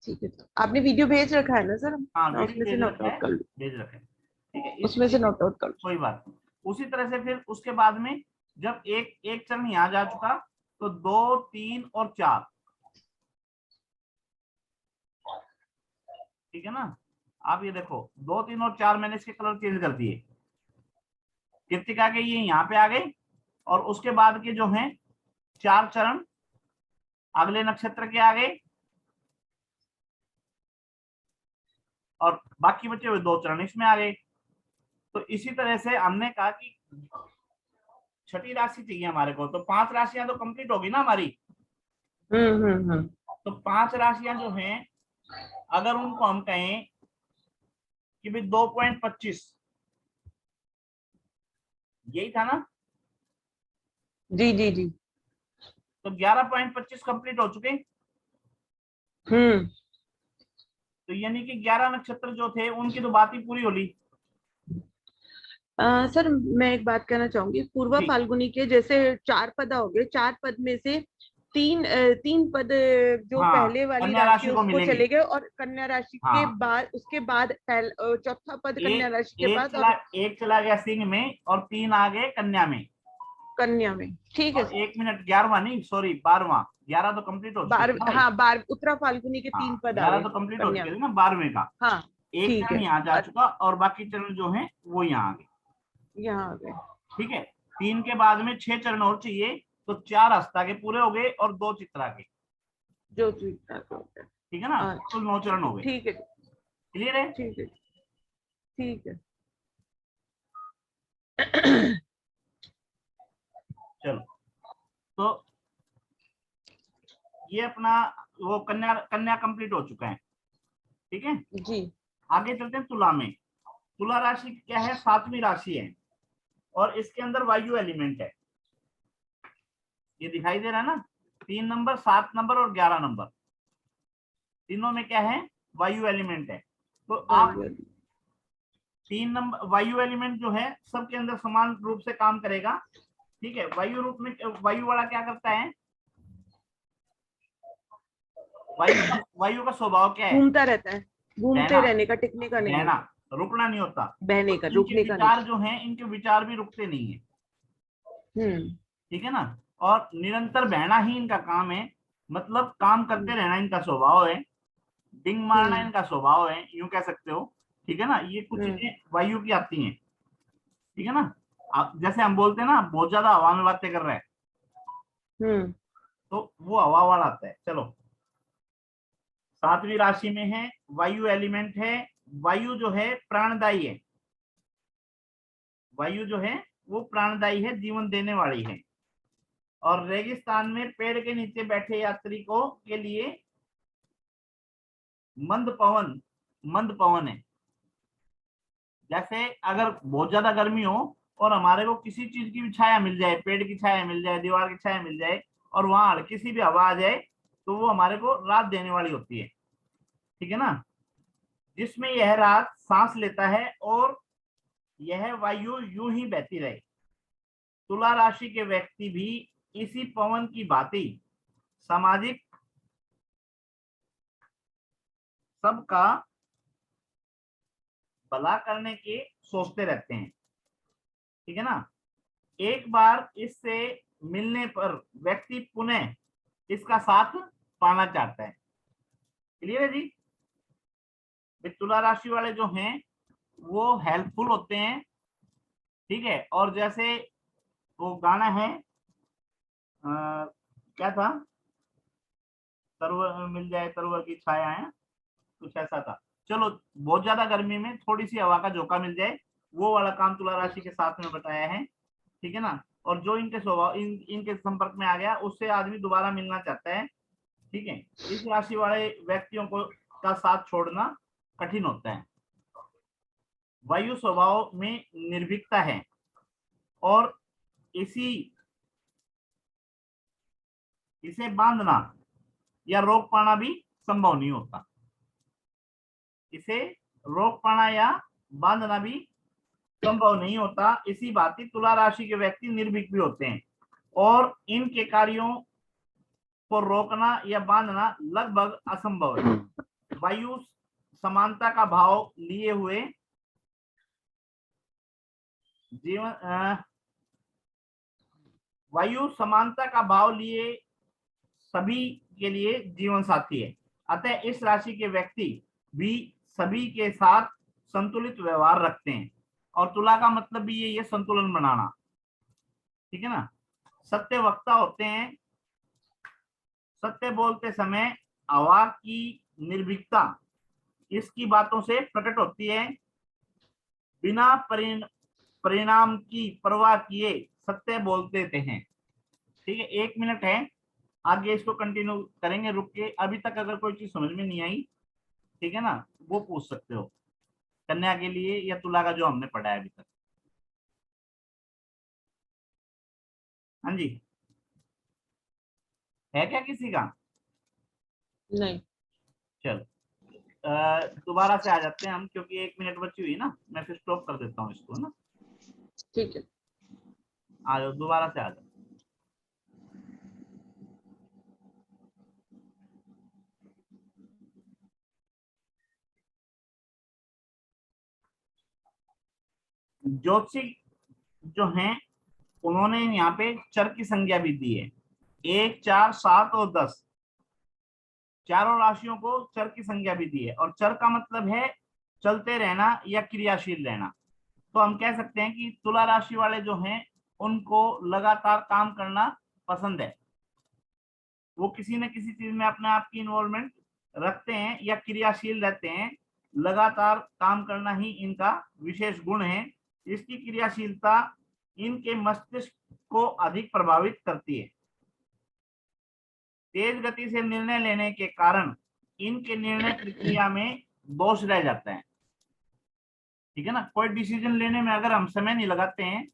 ठीक है, आपने वीडियो भेज रखा है ना सर? हाँ, मैं वीडियो उसमें से भेज नोट रखा आउट है, कर लूँ। भेज रखा है। ठीक है। उसमें से नोट आउट कर लूँ। कोई बात नहीं। उसी तरह से फिर उसके बाद में जब एक एक चरण यहाँ जा चुका, तो 2, 3 और 4। ठीक है ना। आप ये देखो, 2, 3 और 4 मैंने इसके कलर चेंज कर दिए। कृत्तिका के ये यहाँ पे आ गए और उसके बाद के जो हैं 4 चरण अगले नक्षत्र के आ गए और बाकी बचे हुए 2 चरण इसमें आ गए। तो इसी तरह से हमने कहा कि छठी राशि चाहिए हमारे को, तो 5 राशियां तो कंप्लीट होगी ना हमारी। हम्म। तो 5 राशियां जो हैं, अगर उनको हम कहें कि भाई 2.25, यही था ना। जी जी जी। तो 11.25 कंप्लीट हो चुके। हम्म। तो यानी कि 11 नक्षत्र जो थे उनकी तो बात ही पूरी हो ली। सर मैं एक बात कहना चाहूंगी, पूर्वा जी। फाल्गुनी के जैसे 4 पद हो गए, 4 पद में से 3 पद जो हाँ, पहले वाली कन्या राशि राशि है को उसको मिलेंगे। चले गए, और कन्या राशि के हाँ, बाद उसके बाद चौथा पद कन्या एक राशि के एक बाद चला और एक चला गया सिंह में और 3 आ गए कन्या में। कन्या में। ठीक है और सर। 1 मिनट, 11वां नहीं, सॉरी 12वां। 11 तो कंप्लीट हो चुके थे 12, ना भाई। हाँ 12 उत्तरा फाल्गुनी के हाँ, 3 पद आ 11 गए तो कंप्लीट हो कन्या चुके में। थे ना, 12वें का। हाँ एक ठीक चरण है। यहाँ जा चुका और बाकी चरण जो है वो यहाँ आ गए। यहाँ आ गए। ठीक है। 3 के बाद में 6 चरण और चाहिए, तो 4 हस्ता के पूरे हो गए और 2 चित्रा के। जो चीज का होता है। ठीक है ना, अच्छा कुल 9 चरण हो गए। ठीक है। क्लियर है? ठीक है। ठीक है। चलो, तो ये अपना वो कन्या कन्या कंप्लीट हो चुका है। ठीक है। जी। आगे चलते हैं तुला में। तुला राशि क्या है? 7वीं राशि है और इसके अंदर वायु एलिमेंट है। ये दिखाई दे रहा है ना, 3 नंबर, 7 नंबर और 11 नंबर, तीनों में क्या है? वायु एलिमेंट है। तो आप वायु। 3 नंबर वायु एलिमेंट जो है सबके अंदर समान रूप से काम करेगा। ठीक है। वायु रूप में वायु वाला क्या करता है? वायु का स्वभाव क्या है? घूमता रहता है, घूमते बहना, रहने का, टिकने का नहीं बहना, होता। रुकना नहीं होता। बहने तो का, इनके रुकने का नहीं। विचार जो हैं, इनके विचार भी रुकते नहीं है। हम्म। ठीक है ना। और निरंतर बहना ही इनका काम है, मतलब काम करते हम्म। रहना इनका स्वभाव है। डिंग मारना हम्म। इनका स्वभाव है, यूं कह सकते हो। ठीक है ना। ये कुछ हम्म। चीजें वायु की आती हैं। ठीक है ना। आप जैसे हम बोलते हैं ना, बहुत ज्यादा हवा में बातें कर रहे हैं, हम्म। तो वो हवा वाला आता है। चलो, सातवीं राशि में है, वायु एलिमेंट है। वायु जो है प्राणदायी है, वायु जो है वो प्राणदायी है, जीवन देने वाली है। और रेगिस्तान में पेड़ के नीचे बैठे यात्री को के लिए मंद पवन है। जैसे अगर बहुत ज्यादा गर्मी हो और हमारे को किसी चीज की भी छाया मिल जाए, पेड़ की छाया मिल जाए, दीवार की छाया मिल जाए, और वहां हल्की सी भी हवा आ जाए, तो वो हमारे को राहत देने वाली होती है, ठीक है ना। जिसमें यह रात सांस लेता है और यह वायु यूं ही बहती रहे। तुला राशि के व्यक्ति भी इसी पवन की भांति सामाजिक सबका भला करने के सोचते रहते हैं, ठीक है ना। एक बार इससे मिलने पर व्यक्ति पुनः इसका साथ पाना चाहता है। क्लियर है जी। तुला राशि वाले जो हैं वो हेल्पफुल होते हैं, ठीक है। और जैसे वो गाना है क्या था, तरवर मिल जाए तरवर की छाया है, कुछ ऐसा था। चलो, बहुत ज्यादा गर्मी में थोड़ी सी हवा का झोंका मिल जाए, वो वाला काम तुला राशि के साथ में बताया है, ठीक है ना। और जो इनके स्वभाव इनके संपर्क में आ गया, उससे आदमी दोबारा मिलना चाहता है, ठीक है। इस राशि वाले व्यक्तियों को का साथ छोड़ना कठिन होता है। वायु स्वभाव में निर्भीकता है और इसे बांधना या रोक पाना भी संभव नहीं होता। इसे रोक पाना या बांधना भी संभव नहीं होता। इसी बात तुला राशि के व्यक्ति निर्भीक भी होते हैं और इनके कार्यों को रोकना या बांधना लगभग असंभव है। वायु समानता का भाव लिए हुए जीवन वायु समानता का भाव लिए सभी के लिए जीवन साथी है। अतः इस राशि के व्यक्ति भी सभी के साथ संतुलित व्यवहार रखते हैं। और तुला का मतलब भी ये संतुलन बनाना, ठीक है ना। सत्य वक्ता होते हैं। सत्य बोलते समय आवाज की निर्भीकता इसकी बातों से प्रकट होती है। बिना परिणाम की परवाह किए सत्य बोलते हैं, ठीक है। 1 मिनट है, आगे इसको कंटिन्यू करेंगे रुक के। अभी तक अगर कोई चीज समझ में नहीं आई, ठीक है ना, वो पूछ सकते हो कन्या के लिए या तुला का जो हमने पढ़ा है अभी तक। हाँ जी, है क्या किसी का? नहीं। चलो, दोबारा से आ जाते हैं हम, क्योंकि 1 मिनट बची हुई ना। मैं फिर स्टॉप कर देता हूँ इसको ना। ठीक है, आ जाओ, दोबारा से आ जाओ। ज्योतिषी जो हैं उन्होंने यहाँ पे चर की संज्ञा भी दी है। 1, 4, 7 और 10 चारों राशियों को चर की संज्ञा भी दी है। और चर का मतलब है चलते रहना या क्रियाशील रहना। तो हम कह सकते हैं कि तुला राशि वाले जो हैं उनको लगातार काम करना पसंद है। वो किसी न किसी चीज में अपने आप की इन्वॉल्वमेंट रखते हैं या क्रियाशील रहते हैं। लगातार काम करना ही इनका विशेष गुण है। इसकी क्रियाशीलता इनके मस्तिष्क को अधिक प्रभावित करती है। तेज गति से निर्णय लेने के कारण इनके निर्णय प्रक्रिया में दोष रह जाता है, ठीक है ना। कोई डिसीजन लेने में अगर हम समय नहीं लगाते हैं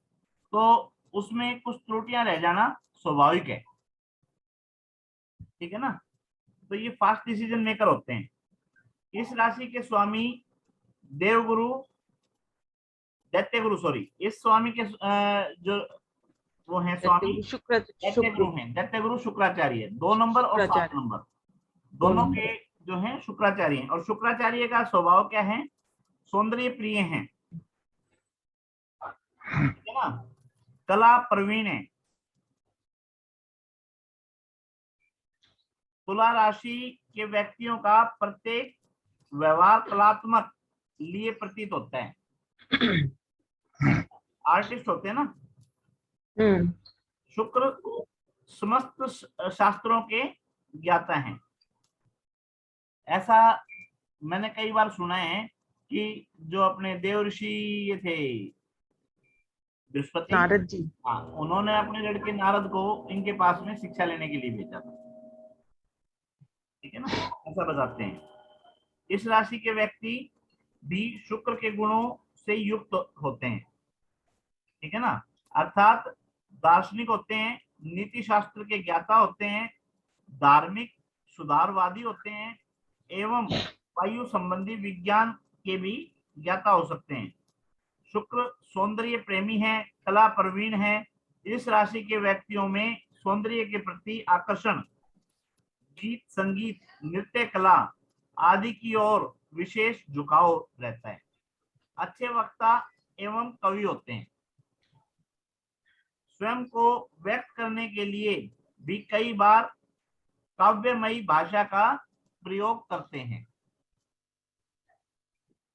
तो उसमें कुछ त्रुटियां रह जाना स्वाभाविक है, ठीक है ना। तो ये फास्ट डिसीजन मेकर होते हैं। इस राशि के स्वामी देवगुरु दैत्यगुरु सॉरी इस स्वामी के जो वो है स्वामी दैत्यगुरु हैं। दैत्यगुरु शुक्राचार्य 2 नंबर और 7 नंबर दोनों के जो हैं शुक्राचार्य हैं। और शुक्राचार्य का स्वभाव क्या है? सौंदर्य प्रिय हैं, ठीक है ना। कला प्रवीण है। तुला राशि के व्यक्तियों का प्रत्येक व्यवहार कलात्मक लिए प्रतीत होता है। आर्टिस्ट होते हैं ना। शुक्र समस्त शास्त्रों के ज्ञाता हैं। ऐसा मैंने कई बार सुना है कि जो अपने देव ऋषि ये थे बृहस्पति, नारद जी। हाँ, उन्होंने अपने लड़के नारद को इनके पास में शिक्षा लेने के लिए भेजा था। ठीक है ना, ऐसा बताते हैं। इस राशि के व्यक्ति भी शुक्र के गुणों से युक्त होते हैं। ठीक है ना, अर्थात दार्शनिक होते हैं, नीति शास्त्र के ज्ञाता होते हैं, धार्मिक सुधारवादी होते हैं एवं वायु संबंधी विज्ञान के भी ज्ञाता हो सकते हैं। शुक्र सौंदर्य प्रेमी है, कला प्रवीण है। इस राशि के व्यक्तियों में सौंदर्य के प्रति आकर्षण, गीत संगीत, नृत्य कला आदि की ओर विशेष झुकाव रहता है। अच्छे वक्ता एवं कवि होते हैं। स्वयं को व्यक्त करने के लिए भी कई बार काव्यमयी भाषा का प्रयोग करते हैं।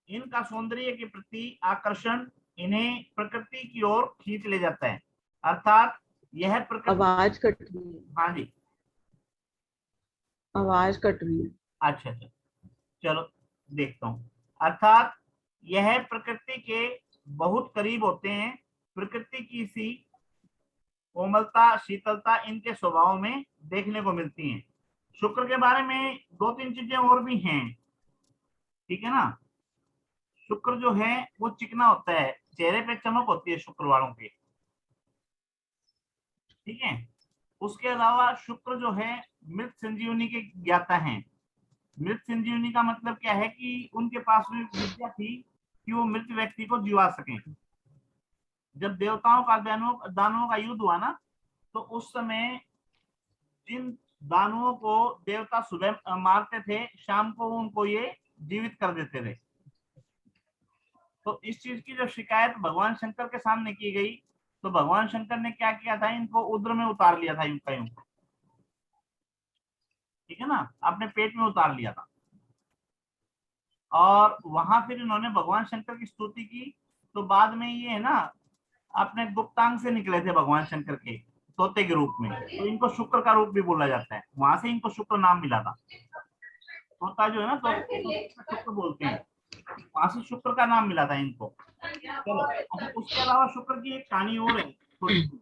इनका सौंदर्य के प्रति आकर्षण इन्हें प्रकृति की ओर खींच ले जाता है, अर्थात यह प्रकृति। आवाज कट रही है, हाँ जी, आवाज कट रही है। अच्छा अच्छा, चलो देखता हूँ। अर्थात यह प्रकृति के बहुत करीब होते हैं। प्रकृति की सी कोमलता, शीतलता इनके स्वभाव में देखने को मिलती हैं। शुक्र के बारे में दो तीन चीजें और भी हैं। ठीक है ना, शुक्र जो है वो चिकना होता है, चेहरे पे चमक होती है शुक्र वालों के। ठीक है, उसके अलावा शुक्र जो है मृत संजीवनी के ज्ञाता हैं। मृत संजीवनी का मतलब क्या है कि उनके पास में विद्या थी कि वो मृत व्यक्ति को जीवा सकें। जब देवताओं का दानवों का युद्ध हुआ ना, तो उस समय जिन दानवों को देवता सुबह मारते थे, शाम को उनको ये जीवित कर देते थे। तो इस चीज की जब शिकायत भगवान शंकर के सामने की गई, तो भगवान शंकर ने क्या किया था, इनको उद्र में उतार लिया था, यूं का यूं। ठीक है ना, अपने पेट में उतार लिया था। और वहां फिर इन्होंने भगवान शंकर की स्तुति की। तो बाद में ये है ना, अपने गुप्तांग से निकले थे भगवान शंकर के तोते के रूप में, तो इनको शुक्र का रूप भी बोला जाता है। वहां से इनको शुक्र नाम मिला था। तोता जो है ना, तो शुक्र बोलते हैं, वहां से शुक्र का नाम मिला था इनको। चलो, अच्छा, उसके अलावा शुक्र की एक कहानी और है थोड़ी सी।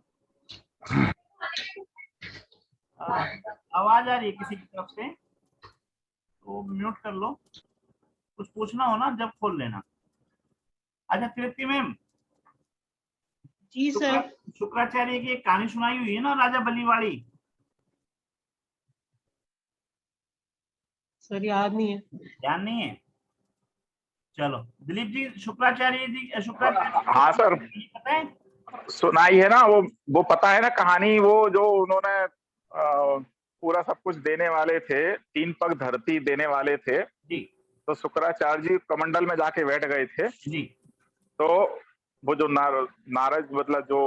आवाज आ रही है किसी की तरफ से तो म्यूट कर लो। कुछ पूछना हो ना जब खोल लेना। अच्छा तृप्ति मैम, जी सर। शुक्राचार्य की एक कहानी सुनाई हुई है ना, राजा बलि वाली। सर याद नहीं है। ध्यान नहीं है, चलो दिलीप जी, शुक्राचार्य जी, शुक्राचार्य हाँ सर, पता है? सुनाई है ना, वो पता है ना कहानी, वो जो उन्होंने पूरा सब कुछ देने वाले थे, 3 पग धरती देने वाले थे जी तो शुक्राचार्य जी कमंडल में जाके बैठ गए थे जी। तो वो जो नारद मतलब जो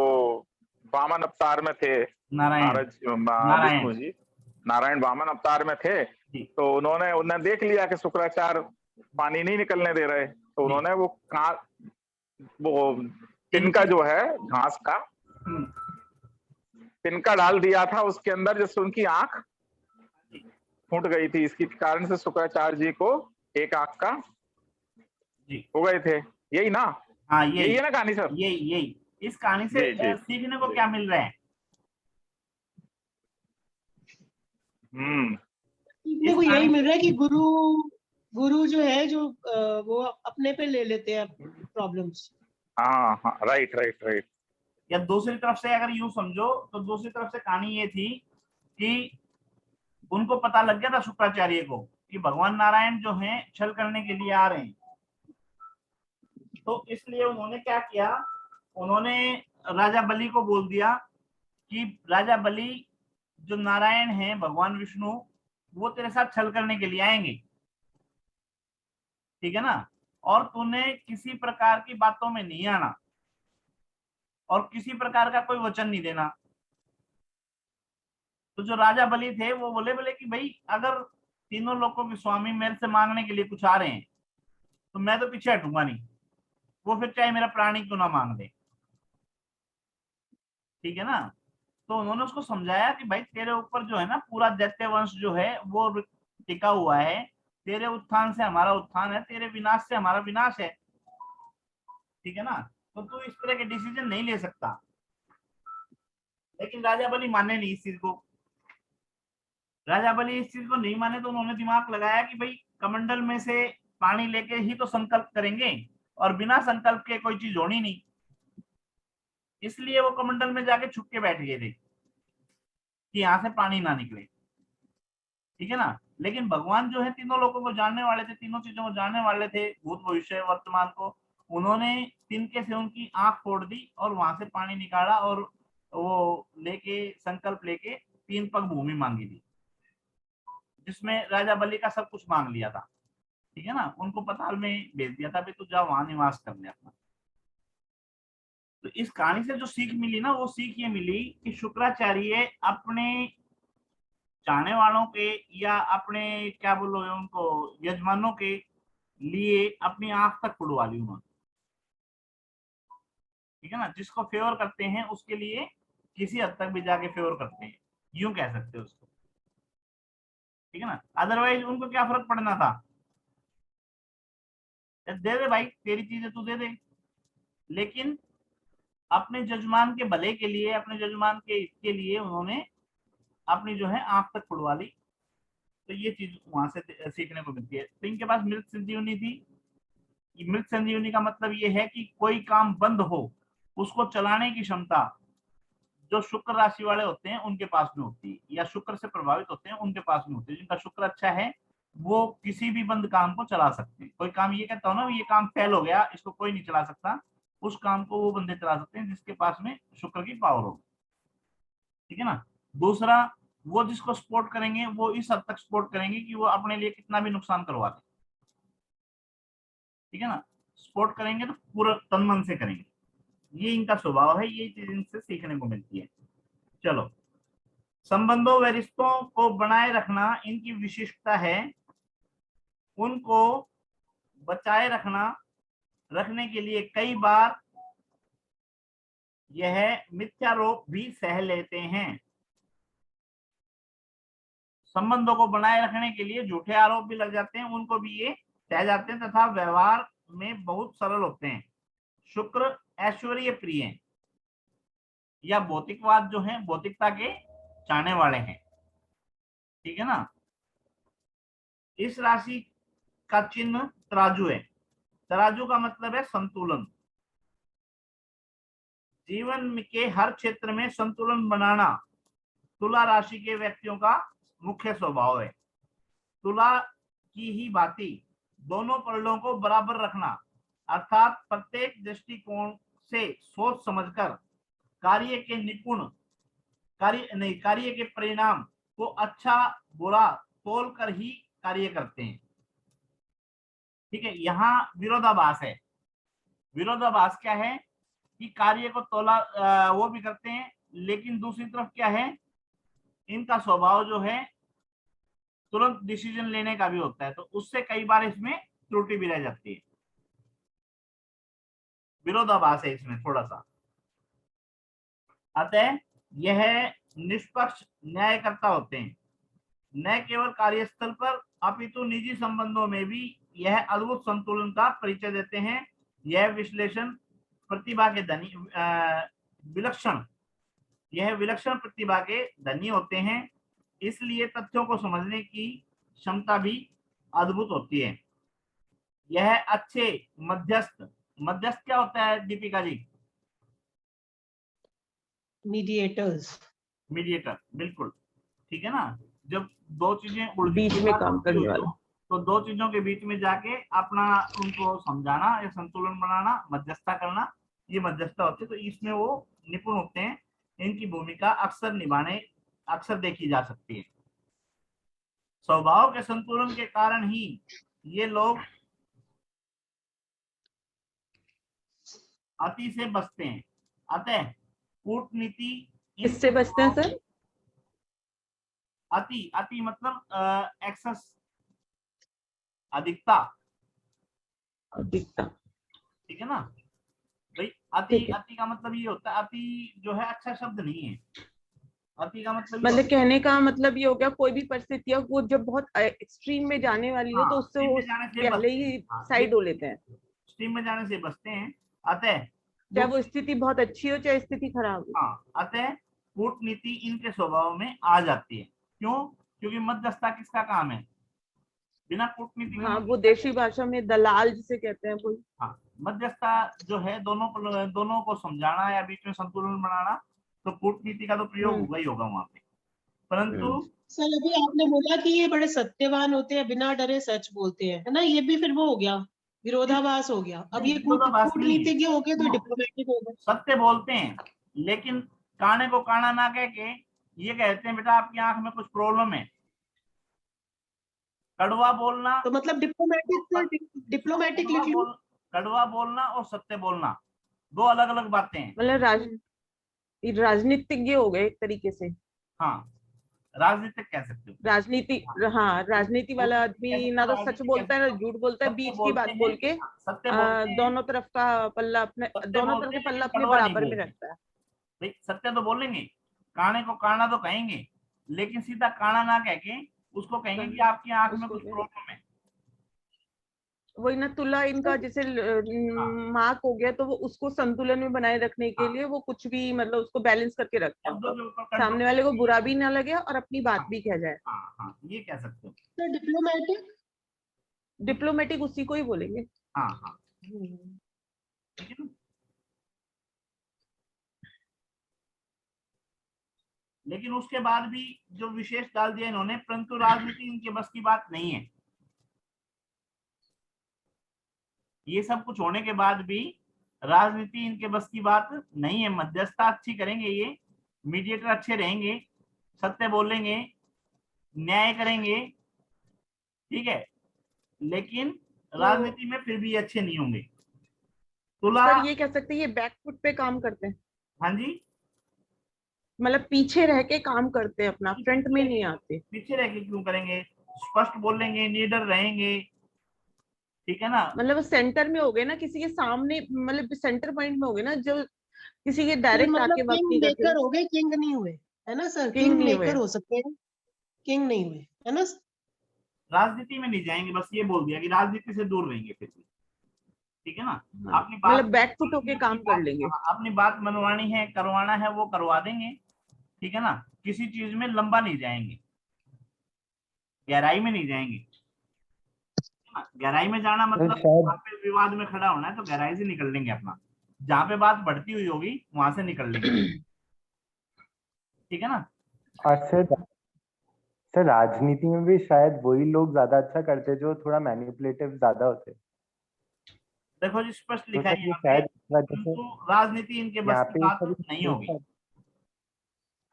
वामन अवतार में थे, नारायण विष्णु जी नारायण वामन अवतार में थे, तो उन्होंने देख लिया कि शुक्राचार्य पानी नहीं निकलने दे रहे, तो उन्होंने वो तिनका जो है घास का तिनका डाल दिया था उसके अंदर, जिससे उनकी आंख फूट गई थी। इसके कारण से शुक्राचार्य जी को एक आंख का हो गए थे। यही ना? हाँ यही है ना कहानी सर? यही। इस कहानी से सीखने को क्या मिल रहा है? सीखने को यही मिल रहा है कि गुरु जो है जो वो अपने पे ले लेते हैं प्रॉब्लम्स। हाँ, राइट। या दूसरी तरफ से अगर यूं समझो तो दूसरी तरफ से कहानी ये थी कि उनको पता लग गया था शुक्राचार्य को कि भगवान नारायण जो हैं छल करने के लिए आ रहे हैं। तो इसलिए उन्होंने क्या किया, उन्होंने राजा बलि को बोल दिया कि राजा बलि, जो नारायण हैं भगवान विष्णु, वो तेरे साथ छल करने के लिए आएंगे। ठीक है ना, और तूने किसी प्रकार की बातों में नहीं आना और किसी प्रकार का कोई वचन नहीं देना। तो जो राजा बलि थे वो बोले कि भाई अगर तीनों लोगों के स्वामी मेरे से मांगने के लिए कुछ आ रहे हैं तो मैं तो पीछे हटूंगा नहीं, वो फिर चाहे मेरा प्राणी क्यों ना मांग दे। ठीक है ना, तो उन्होंने उसको समझाया कि भाई तेरे ऊपर जो है ना पूरा दैत्य वंश जो है वो टिका हुआ है, तेरे उत्थान से हमारा उत्थान है, तेरे विनाश से हमारा विनाश है, ठीक है ना। तो तू इस तरह के डिसीजन नहीं ले सकता। लेकिन राजा बलि माने नहीं इस चीज को। राजा बलि इस चीज को नहीं माने तो उन्होंने दिमाग लगाया कि भाई कमंडल में से पानी लेके ही तो संकल्प करेंगे, और बिना संकल्प के कोई चीज होनी नहीं। इसलिए वो कमंडल में जाके छुप के बैठ गए थे कि यहाँ से पानी ना निकले, ठीक है ना। लेकिन भगवान जो है तीनों लोगों को जानने वाले थे, तीनों चीजों को जानने वाले थे, भूत भविष्य वर्तमान को। उन्होंने तिनके से उनकी आंख फोड़ दी और वहां से पानी निकाला, और वो लेके संकल्प लेके 3 पग भूमि मांगी थी, जिसमें राजा बलि का सब कुछ मांग लिया था, ठीक है ना। उनको पताल में भेज दिया था, तू जा वहां निवास कर ले अपना। तो इस कहानी से जो सीख मिली ना, वो सीख ये मिली कि शुक्राचार्य अपने चाहने वालों के या अपने क्या बोलो उनको यजमानों के लिए अपनी आंख तक फुड़वा ली उन्होंने, ठीक है ना। जिसको फेवर करते हैं उसके लिए किसी हद तक भी जाके फेवर करते हैं, यूं कह सकते हो उसको, ठीक है ना। अदरवाइज उनको क्या फर्क पड़ना था, दे दे भाई तेरी चीजें तू दे दे। लेकिन अपने जजमान के भले के लिए, अपने जजमान के इसके लिए उन्होंने अपनी जो है आंख तक फुड़वा ली। तो ये चीज वहां से सीखने को मिलती है। तो इनके पास मृत संजीवनी थी। मृत संजीवनी का मतलब ये है कि कोई काम बंद हो उसको चलाने की क्षमता जो शुक्र राशि वाले होते हैं उनके पास में होती है, या शुक्र से प्रभावित होते हैं उनके पास में होती है। जिनका शुक्र अच्छा है वो किसी भी बंद काम को चला सकते हैं। कोई काम ये कहता हो ना ये काम फेल हो गया, इसको कोई नहीं चला सकता, उस काम को वो बंदे चला सकते हैं जिसके पास में शुक्र की पावर हो, ठीक है ना। दूसरा, वो जिसको सपोर्ट करेंगे वो इस हद तक सपोर्ट करेंगे कि वो अपने लिए कितना भी नुकसान करवा दे, ठीक है ना। सपोर्ट करेंगे तो पूरा तन मन से करेंगे। ये इनका स्वभाव है, ये चीज इनसे सीखने को मिलती है। चलो, संबंधों व रिश्तों को बनाए रखना इनकी विशिष्टता है। उनको बचाए रखने के लिए कई बार यह मिथ्यारोप भी सह लेते हैं। संबंधों को बनाए रखने के लिए झूठे आरोप भी लग जाते हैं, उनको भी ये सह जाते हैं, तथा व्यवहार में बहुत सरल होते हैं। शुक्र ऐश्वर्य प्रिय या भौतिकवाद जो है भौतिकता के चाहने वाले हैं, ठीक है ना। इस राशि का चिन्ह तराजू है। तराजू का मतलब है संतुलन। जीवन के हर क्षेत्र में संतुलन बनाना तुला राशि के व्यक्तियों का मुख्य स्वभाव है। तुला की ही भांति दोनों पलड़ों को बराबर रखना, अर्थात प्रत्येक दृष्टिकोण से सोच समझकर कार्य के परिणाम को अच्छा बुरा तोल कर ही कार्य करते हैं, ठीक है। यहाँ विरोधाभास है। विरोधाभास क्या है कि कार्य को तोला वो भी करते हैं, लेकिन दूसरी तरफ क्या है, इनका स्वभाव जो है तुरंत डिसीजन लेने का भी होता है, तो उससे कई बार इसमें त्रुटि भी रह जाती है। विरोधाभास है इसमें थोड़ा सा। अतः यह निष्पक्ष न्यायकर्ता होते हैं, न केवल कार्यस्थल पर अपितु निजी संबंधों में भी यह अद्भुत संतुलन का परिचय देते हैं। यह विश्लेषण प्रतिभा के धनी विलक्षण प्रतिभा के धनी होते हैं, इसलिए तथ्यों को समझने की क्षमता भी अद्भुत होती है। यह अच्छे मध्यस्थ क्या होता है दीपिका जी? मीडिएटर, बिल्कुल, ठीक है ना। जब दो चीजें बीच में काम करने वाला, तो दो चीजों के बीच में जाके अपना उनको समझाना या संतुलन बनाना, मध्यस्थता करना, ये मध्यस्थता होती है। तो इसमें वो निपुण होते हैं। इनकी भूमिका अक्सर देखी जा सकती है। स्वभाव के संतुलन के कारण ही ये लोग अति से बचते हैं। अतः कूटनीति किससे बचते हैं सर? अति मतलब एक्सेस, अधिकता, ठीक है ना भाई। अति का मतलब ये होता है, अति जो है अच्छा शब्द नहीं है। अति का मतलब मतलब कहने का मतलब ये हो गया, कोई भी परिस्थितियां वो जब बहुत एक्सट्रीम में जाने वाली हो तो उससे स्ट्रीम वो में जाने से पहले बचते ही हैं। हाँ, साइड हो लेते हैं, स्ट्रीम में जाने से बचते हैं। अतः चाहे वो स्थिति बहुत अच्छी हो चाहे स्थिति खराब हो। हाँ, अतः कूटनीति इनके स्वभाव में आ जाती है। क्यों? क्योंकि मध्यस्थता किसका काम है? बिना कूटनीति के हाँ, वो मध्यस्थता देशी भाषा में दलाल जिसे कहते हैं कोई। हाँ, मध्यस्थता जो है दोनों को समझाना या बीच में संतुलन बनाना, तो कूटनीति का तो प्रयोग होगा ही होगा वहां पे। परंतु सर अभी आपने बोला कि ये बड़े सत्यवान होते हैं, बिना डरे सच बोलते हैं, है ना, ये भी फिर वो हो गया, विरोधाभास हो गया। अब ये विरोधाभास नहीं है। कूटनीतिज्ञ हो गए तो डिप्लोमेटिक हो गए। सत्य बोलते हैं, लेकिन काने को काना ना कह के ये कहते हैं बेटा आपकी आंख में कुछ प्रॉब्लम है। कड़वा बोलना, तो मतलब डिप्लोमेटिक लिख लूं? कड़वा बोलना और सत्य बोलना दो अलग अलग बातें हैं। मतलब राजनीतिज्ञ हो गए एक तरीके से। हाँ, राजनीतिक कह सकते हो। राजनीति, हाँ, राजनीति वाला आदमी ना तो सच बोलता है ना झूठ बोलता है, बीच की बात बोल के सत्य बोलते हैं, दोनों तरफ का पल्ला अपने, सत्य दोनों तरफ बोलते के हैं, पल्ला लेकिन अपने कड़वा नहीं बराबर में बोलते। रखता है। भाई सत्य तो बोलेंगे, काने को काना तो कहेंगे, लेकिन सीधा काना ना कह के उसको कहेंगे कि आपकी आंख में कुछ प्रॉब्लम है। वही ना, तुला इनका जैसे मार्क हो गया तो वो उसको संतुलन में बनाए रखने के लिए वो कुछ भी मतलब उसको बैलेंस करके रखते हैं, सामने वाले को बुरा भी ना लगे और अपनी बात भी कह जाए। हाँ, ये कह सकते हो। तो डिप्लोमेटिक, डिप्लोमेटिक उसी को ही बोलेंगे। हाँ, ठीक है ना। लेकिन उसके बाद भी जो विशेष डाल दिया इन्होंने, परंतु राजनीति इनके बस की बात नहीं है। ये सब कुछ होने के बाद भी राजनीति इनके बस की बात नहीं है। मध्यस्थता अच्छी करेंगे ये, मीडिएटर अच्छे रहेंगे, सत्य बोलेंगे, न्याय करेंगे, ठीक है, लेकिन राजनीति में फिर भी अच्छे नहीं होंगे। तुला, सर ये कह सकते हैं ये बैकफुट पे काम करते हैं, हाँ जी, मतलब पीछे रह के काम करते हैं, अपना फ्रंट में नहीं आते। पीछे रह के क्यों करेंगे? स्पष्ट बोलेंगे, निडर रहेंगे, ठीक है ना। मतलब वो सेंटर में हो गए ना, किसी के सामने, मतलब सेंटर पॉइंट में हो गए ना, जो किसी के तो डायरेक्ट मतलब आके बात किंग नहीं करते। मेकर हो गए, किंग नहीं हुए, है ना सर? किंग किंग नहीं हुए। मेकर हो सकते हैं, किंग नहीं हुए, है ना? राजनीति में नहीं जाएंगे, बस ये बोल दिया कि राजनीति से दूर रहेंगे फिर भी, ठीक है ना। अपनी बात, मतलब बैकफुट होके काम कर लेंगे। अपनी बात मनवानी है, करवाना है, वो करवा देंगे, ठीक है ना। किसी चीज में लंबा नहीं जाएंगे, गहराई में नहीं जाएंगे। गहराई में जाना मतलब वहां पे विवाद में खड़ा होना है तो गहराई से निकल लेंगे अपना, जहां पे बात बढ़ती हुई होगी वहां से निकल लेंगे, ठीक है ना। और सर राजनीति में भी शायद वही लोग ज्यादा अच्छा करते जो थोड़ा मैनिपुलेटिव ज्यादा होते। देखो जी, स्पष्ट लिखा तो है सर ये यहाँ पे, शायद जैसे तो राजनीति इनके बस यहाँ की पे बात सर नहीं होगी, ठीक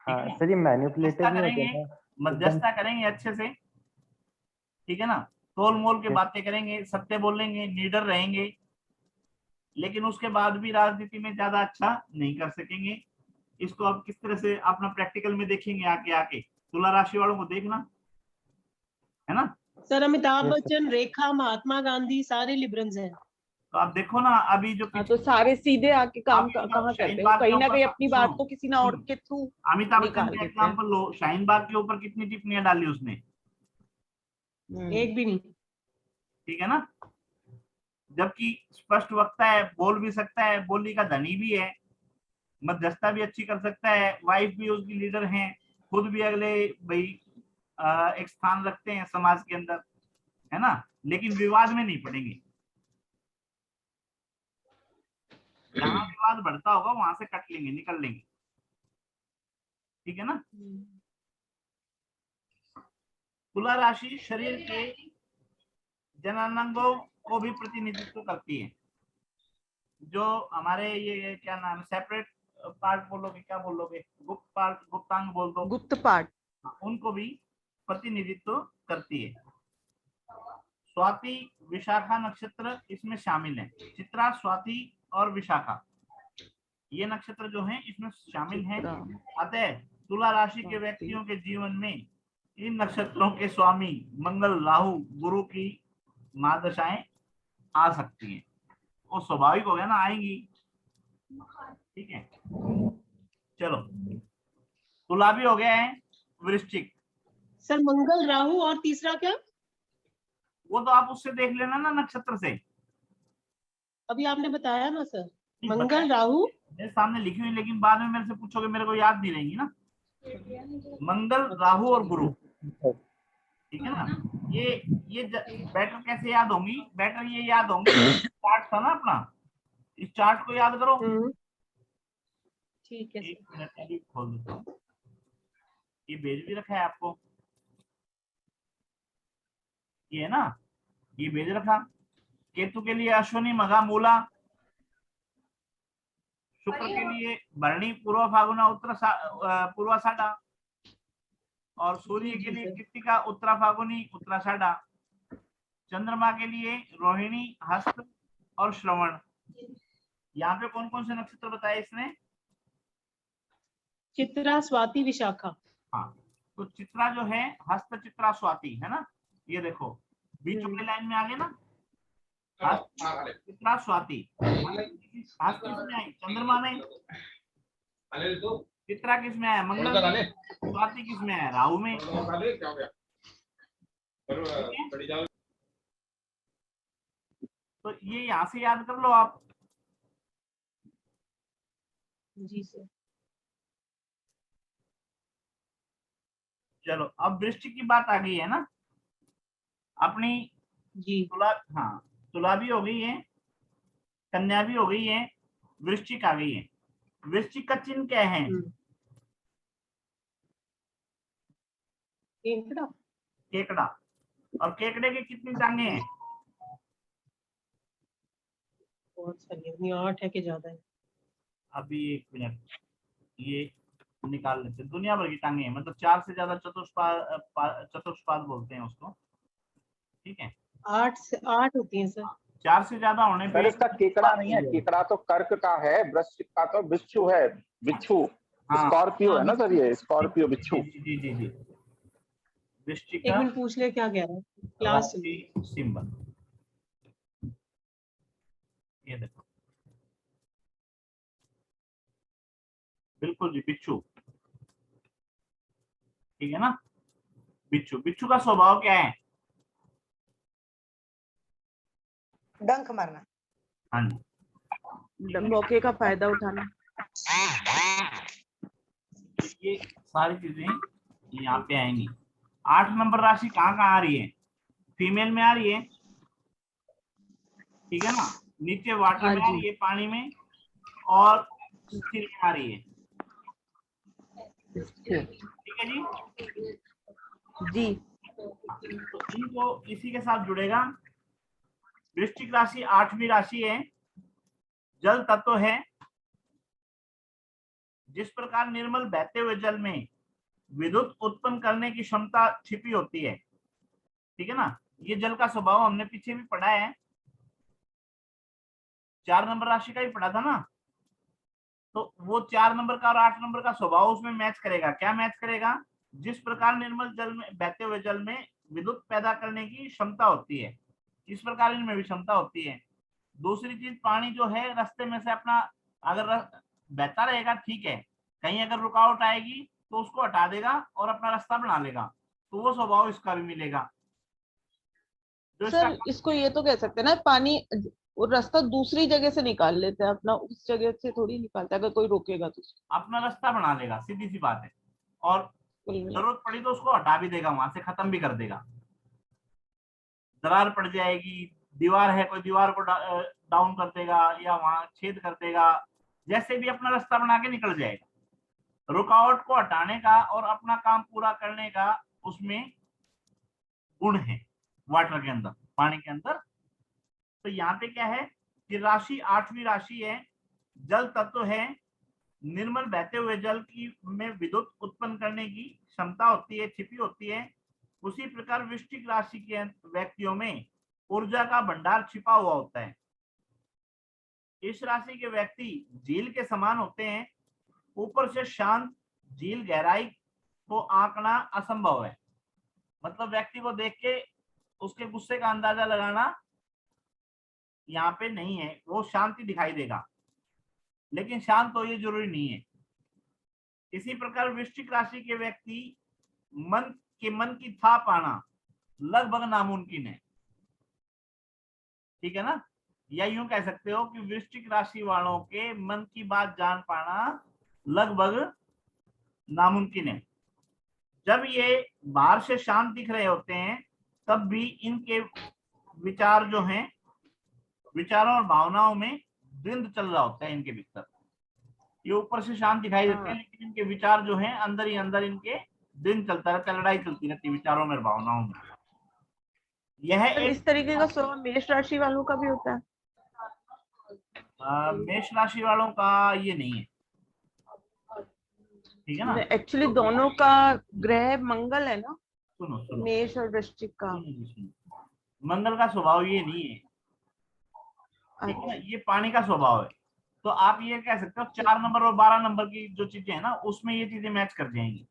है हाँ ना। सर, ये मध्यस्थता मैनिपुलेटिव नहीं होते करेंगे, ना एकदम। मध्यस्थता करेंगे अच्छे से, ठीक है ना। तोल मोल के Yes, बातें करेंगे, सत्य बोलेंगे, निडर रहेंगे, लेकिन उसके बाद भी राजनीति में ज्यादा अच्छा नहीं कर सकेंगे। इसको अब किस तरह से अपना प्रैक्टिकल में देखेंगे आके आके, तुला राशि वालों को देखना, है ना। Sir Amitabh yes, sir. Bachchan, Rekha, Mahatma Gandhi सारे लिबरल्स हैं। तो आप देखो ना, अभी जो हाँ, तो सारे सीधे आके काम कहाँ शाहीन करते हैं, वो बाग के कहीं ना ऊपर, कहीं अपनी बात को किसी ना और सुनो, के थ्रू अमिताभ बच्चन निकाल का देते हैं। एग्जाम्पल लो, शाहीन बाग के ऊपर कितनी टिप्पणियां डाली उसने, एक भी नहीं। ठीक है ना। जबकि स्पष्ट वक्ता है, बोल भी सकता है, बोली का धनी भी है, मध्यस्थता भी अच्छी कर सकता है, वाइफ भी उसकी लीडर है, खुद भी अगले भाई एक स्थान रखते हैं समाज के अंदर, है ना। लेकिन विवाद में नहीं पड़ेंगे, जहां विवाद बढ़ता होगा वहां से कट लेंगे, निकल लेंगे, ठीक है ना। तुला राशि शरीर के जननांगों को भी प्रतिनिधित्व करती है। जो हमारे ये क्या नाम है, सेपरेट पार्ट बोलोगे, क्या बोलोगे, गुप्त पार्ट, गुप्तांग बोल दो, गुप्त पाठ। उनको भी प्रतिनिधित्व करती है। स्वाति विशाखा नक्षत्र इसमें शामिल है। चित्रा, स्वाति और विशाखा ये नक्षत्र जो हैं इसमें शामिल हैं। अतः तुला राशि के व्यक्तियों के जीवन में इन नक्षत्रों के स्वामी मंगल, राहु, गुरु की महादशाएं आ सकती हैं। वो स्वाभाविक हो गया ना, आएंगी, ठीक है। चलो तुला भी हो गया है, वृश्चिक। सर मंगल राहु और तीसरा क्या? वो तो आप उससे देख लेना ना, नक्षत्र से। अभी आपने बताया ना सर, नहीं, मंगल बताया, राहु। मेरे सामने लिखी हुई, लेकिन बाद में मेरे से पूछोगे, मेरे को याद नहीं रहेंगी ना। मंगल, राहु और गुरु, ठीक है ना। ये बैटर कैसे याद होंगी? बैटर ये याद होंगी, चार्ट था ना अपना, इस चार्ट को याद करो। ठीक है एक सर। मिनट अभी खोल देता हूँ, ये भेज भी रखा है आपको, ये है ना, ये भेज रखा। केतु के लिए अश्विनी, मघा, मूला। शुक्र के लिए भरणी, पूर्व फागुना, पूर्वाषाढ़ा। और सूर्य जी के जी लिए सर। कृत्तिका, उत्तरा फागुनी, उत्तराषाढ़ा। चंद्रमा के लिए रोहिणी, हस्त और श्रवण। यहाँ पे कौन कौन से नक्षत्र बताए इसने? चित्रा, स्वाति, विशाखा। हाँ, तो चित्रा जो है, हस्त, चित्रा, स्वाति, है ना। ये देखो बीच वाली लाइन में आ गए ना, हस्त, चित्रा, स्वाति। हस्त किसमें आई? चंद्रमा में। चित्रा किसमें आया? मंगल में। स्वाति किसमें आया? राहु में। तो ये यहाँ से याद कर लो आप। जी सर। चलो, अब वृश्चिक की बात आ गई है ना अपनी। जी। तुला, हाँ, तुला भी हो गई है, कन्या भी हो गई है, वृश्चिक आ गई है। वृश्चिक का चिन्ह क्या है? केकड़ा। केकड़ा। और केकड़े के कितनी टांगे हैं? बहुत सारी है, 8 है कि ज्यादा है? अभी एक मिनट, ये निकाल लेते हैं। दुनिया भर की टांगे हैं, मतलब 4 से ज्यादा चतुष्पाद बोलते हैं उसको, ठीक है। 8 होती है सर। 4 से ज्यादा होने सर पे इसका केकड़ा नहीं है, केकड़ा तो कर्क का है, वृश्चिक का तो बिच्छू है, बिच्छू। हाँ, स्कॉर्पियो है ना सर, ये स्कॉर्पियो बिच्छू। जी जी जी। वृश्चिक एक का मिनट पूछ ले क्या कह रहा है, क्लास चल रही है। सिंबल, ये देखो, बिल्कुल जी, बिच्छू, ठीक है ना। बिच्छू, बिच्छू का स्वभाव क्या है? डंक मारना। हाँ जी, मौके का फायदा उठाना। ये सारी चीजें यहाँ पे आएंगी। 8 नंबर राशि कहाँ कहाँ आ रही है? फीमेल में आ रही है, ठीक है ना। नीचे वाटर में आ रही है, पानी में, और स्थिर में आ रही है, ठीक है जी। जी। तो इनको इसी के साथ जुड़ेगा। वृश्चिक राशि 8वीं राशि है, जल तत्व है। जिस प्रकार निर्मल बहते हुए जल में विद्युत उत्पन्न करने की क्षमता छिपी होती है, ठीक है ना। ये जल का स्वभाव हमने पीछे भी पढ़ा है, 4 नंबर राशि का ही पढ़ा था ना। तो वो 4 नंबर का और 8 नंबर का स्वभाव उसमें मैच करेगा। क्या मैच करेगा? जिस प्रकार निर्मल जल में, बहते हुए जल में विद्युत पैदा करने की क्षमता होती है, इस प्रकार इनमें भी क्षमता होती है। दूसरी चीज, पानी जो है रास्ते में से अपना अगर बहता रहेगा, ठीक है, कहीं अगर रुकावट आएगी तो उसको हटा देगा और अपना रास्ता बना लेगा, तो वो स्वभाव इसका भी मिलेगा। जो इसका, सर इसको ये तो कह सकते हैं ना, पानी वो रास्ता दूसरी जगह से निकाल लेते हैं, अपना उस जगह से थोड़ी निकालता है, अगर कोई रोकेगा तो। अपना रास्ता बना लेगा, सीधी सी बात है। और जरूरत पड़ी तो उसको हटा भी देगा, वहां से खत्म भी कर देगा। दरार पड़ जाएगी, दीवार है, कोई दीवार को डाउन कर देगा या वहां छेद कर देगा, जैसे भी अपना रास्ता बना के निकल जाएगा। रुकावट को हटाने का और अपना काम पूरा करने का उसमें गुण है, वाटर के अंदर, पानी के अंदर। तो यहाँ पे क्या है कि राशि 8वीं राशि है, जल तत्व है। निर्मल बहते हुए जल की में विद्युत उत्पन्न करने की क्षमता होती है, छिपी होती है। उसी प्रकार वृश्चिक राशि के व्यक्तियों में ऊर्जा का भंडार छिपा हुआ होता है। इस राशि के व्यक्ति झील के समान होते हैं। ऊपर से शांत, झील गहराई को आंकना असंभव है। मतलब व्यक्ति को देख के उसके गुस्से का अंदाजा लगाना यहाँ पे नहीं है, वो शांति दिखाई देगा, लेकिन शांत हो ये जरूरी नहीं है। इसी प्रकार वृश्चिक राशि के व्यक्ति मन की था पाना लगभग नामुमकिन है, ठीक है ना। या यूं कह सकते हो कि वृश्चिक राशि वालों के मन की बात जान पाना लगभग नामुमकिन है। जब ये बाहर से शांत दिख रहे होते हैं तब भी इनके विचार जो हैं, विचारों और भावनाओं में द्वंद्व चल रहा होता है इनके भीतर। ये ऊपर से शांत दिखाई देते हैं लेकिन इनके विचार जो हैं अंदर ही अंदर इनके द्वंद्व चलता रहता है, लड़ाई चलती रहती है विचारों में और भावनाओं में। यह इस तरीके का स्वभाव मेष राशि वालों का भी होता है। मेष राशि वालों का ये नहीं है, ठीक है ना। एक्चुअली दोनों का ग्रह मंगल है ना, सुनो मेष और वृश्चिक का। मंगल का स्वभाव ये नहीं है, ठीक है ना, ये पानी का स्वभाव है। तो आप ये कह सकते हो 4 नंबर और 12 नंबर की जो चीजें है ना उसमें ये चीजें मैच कर जाएंगी।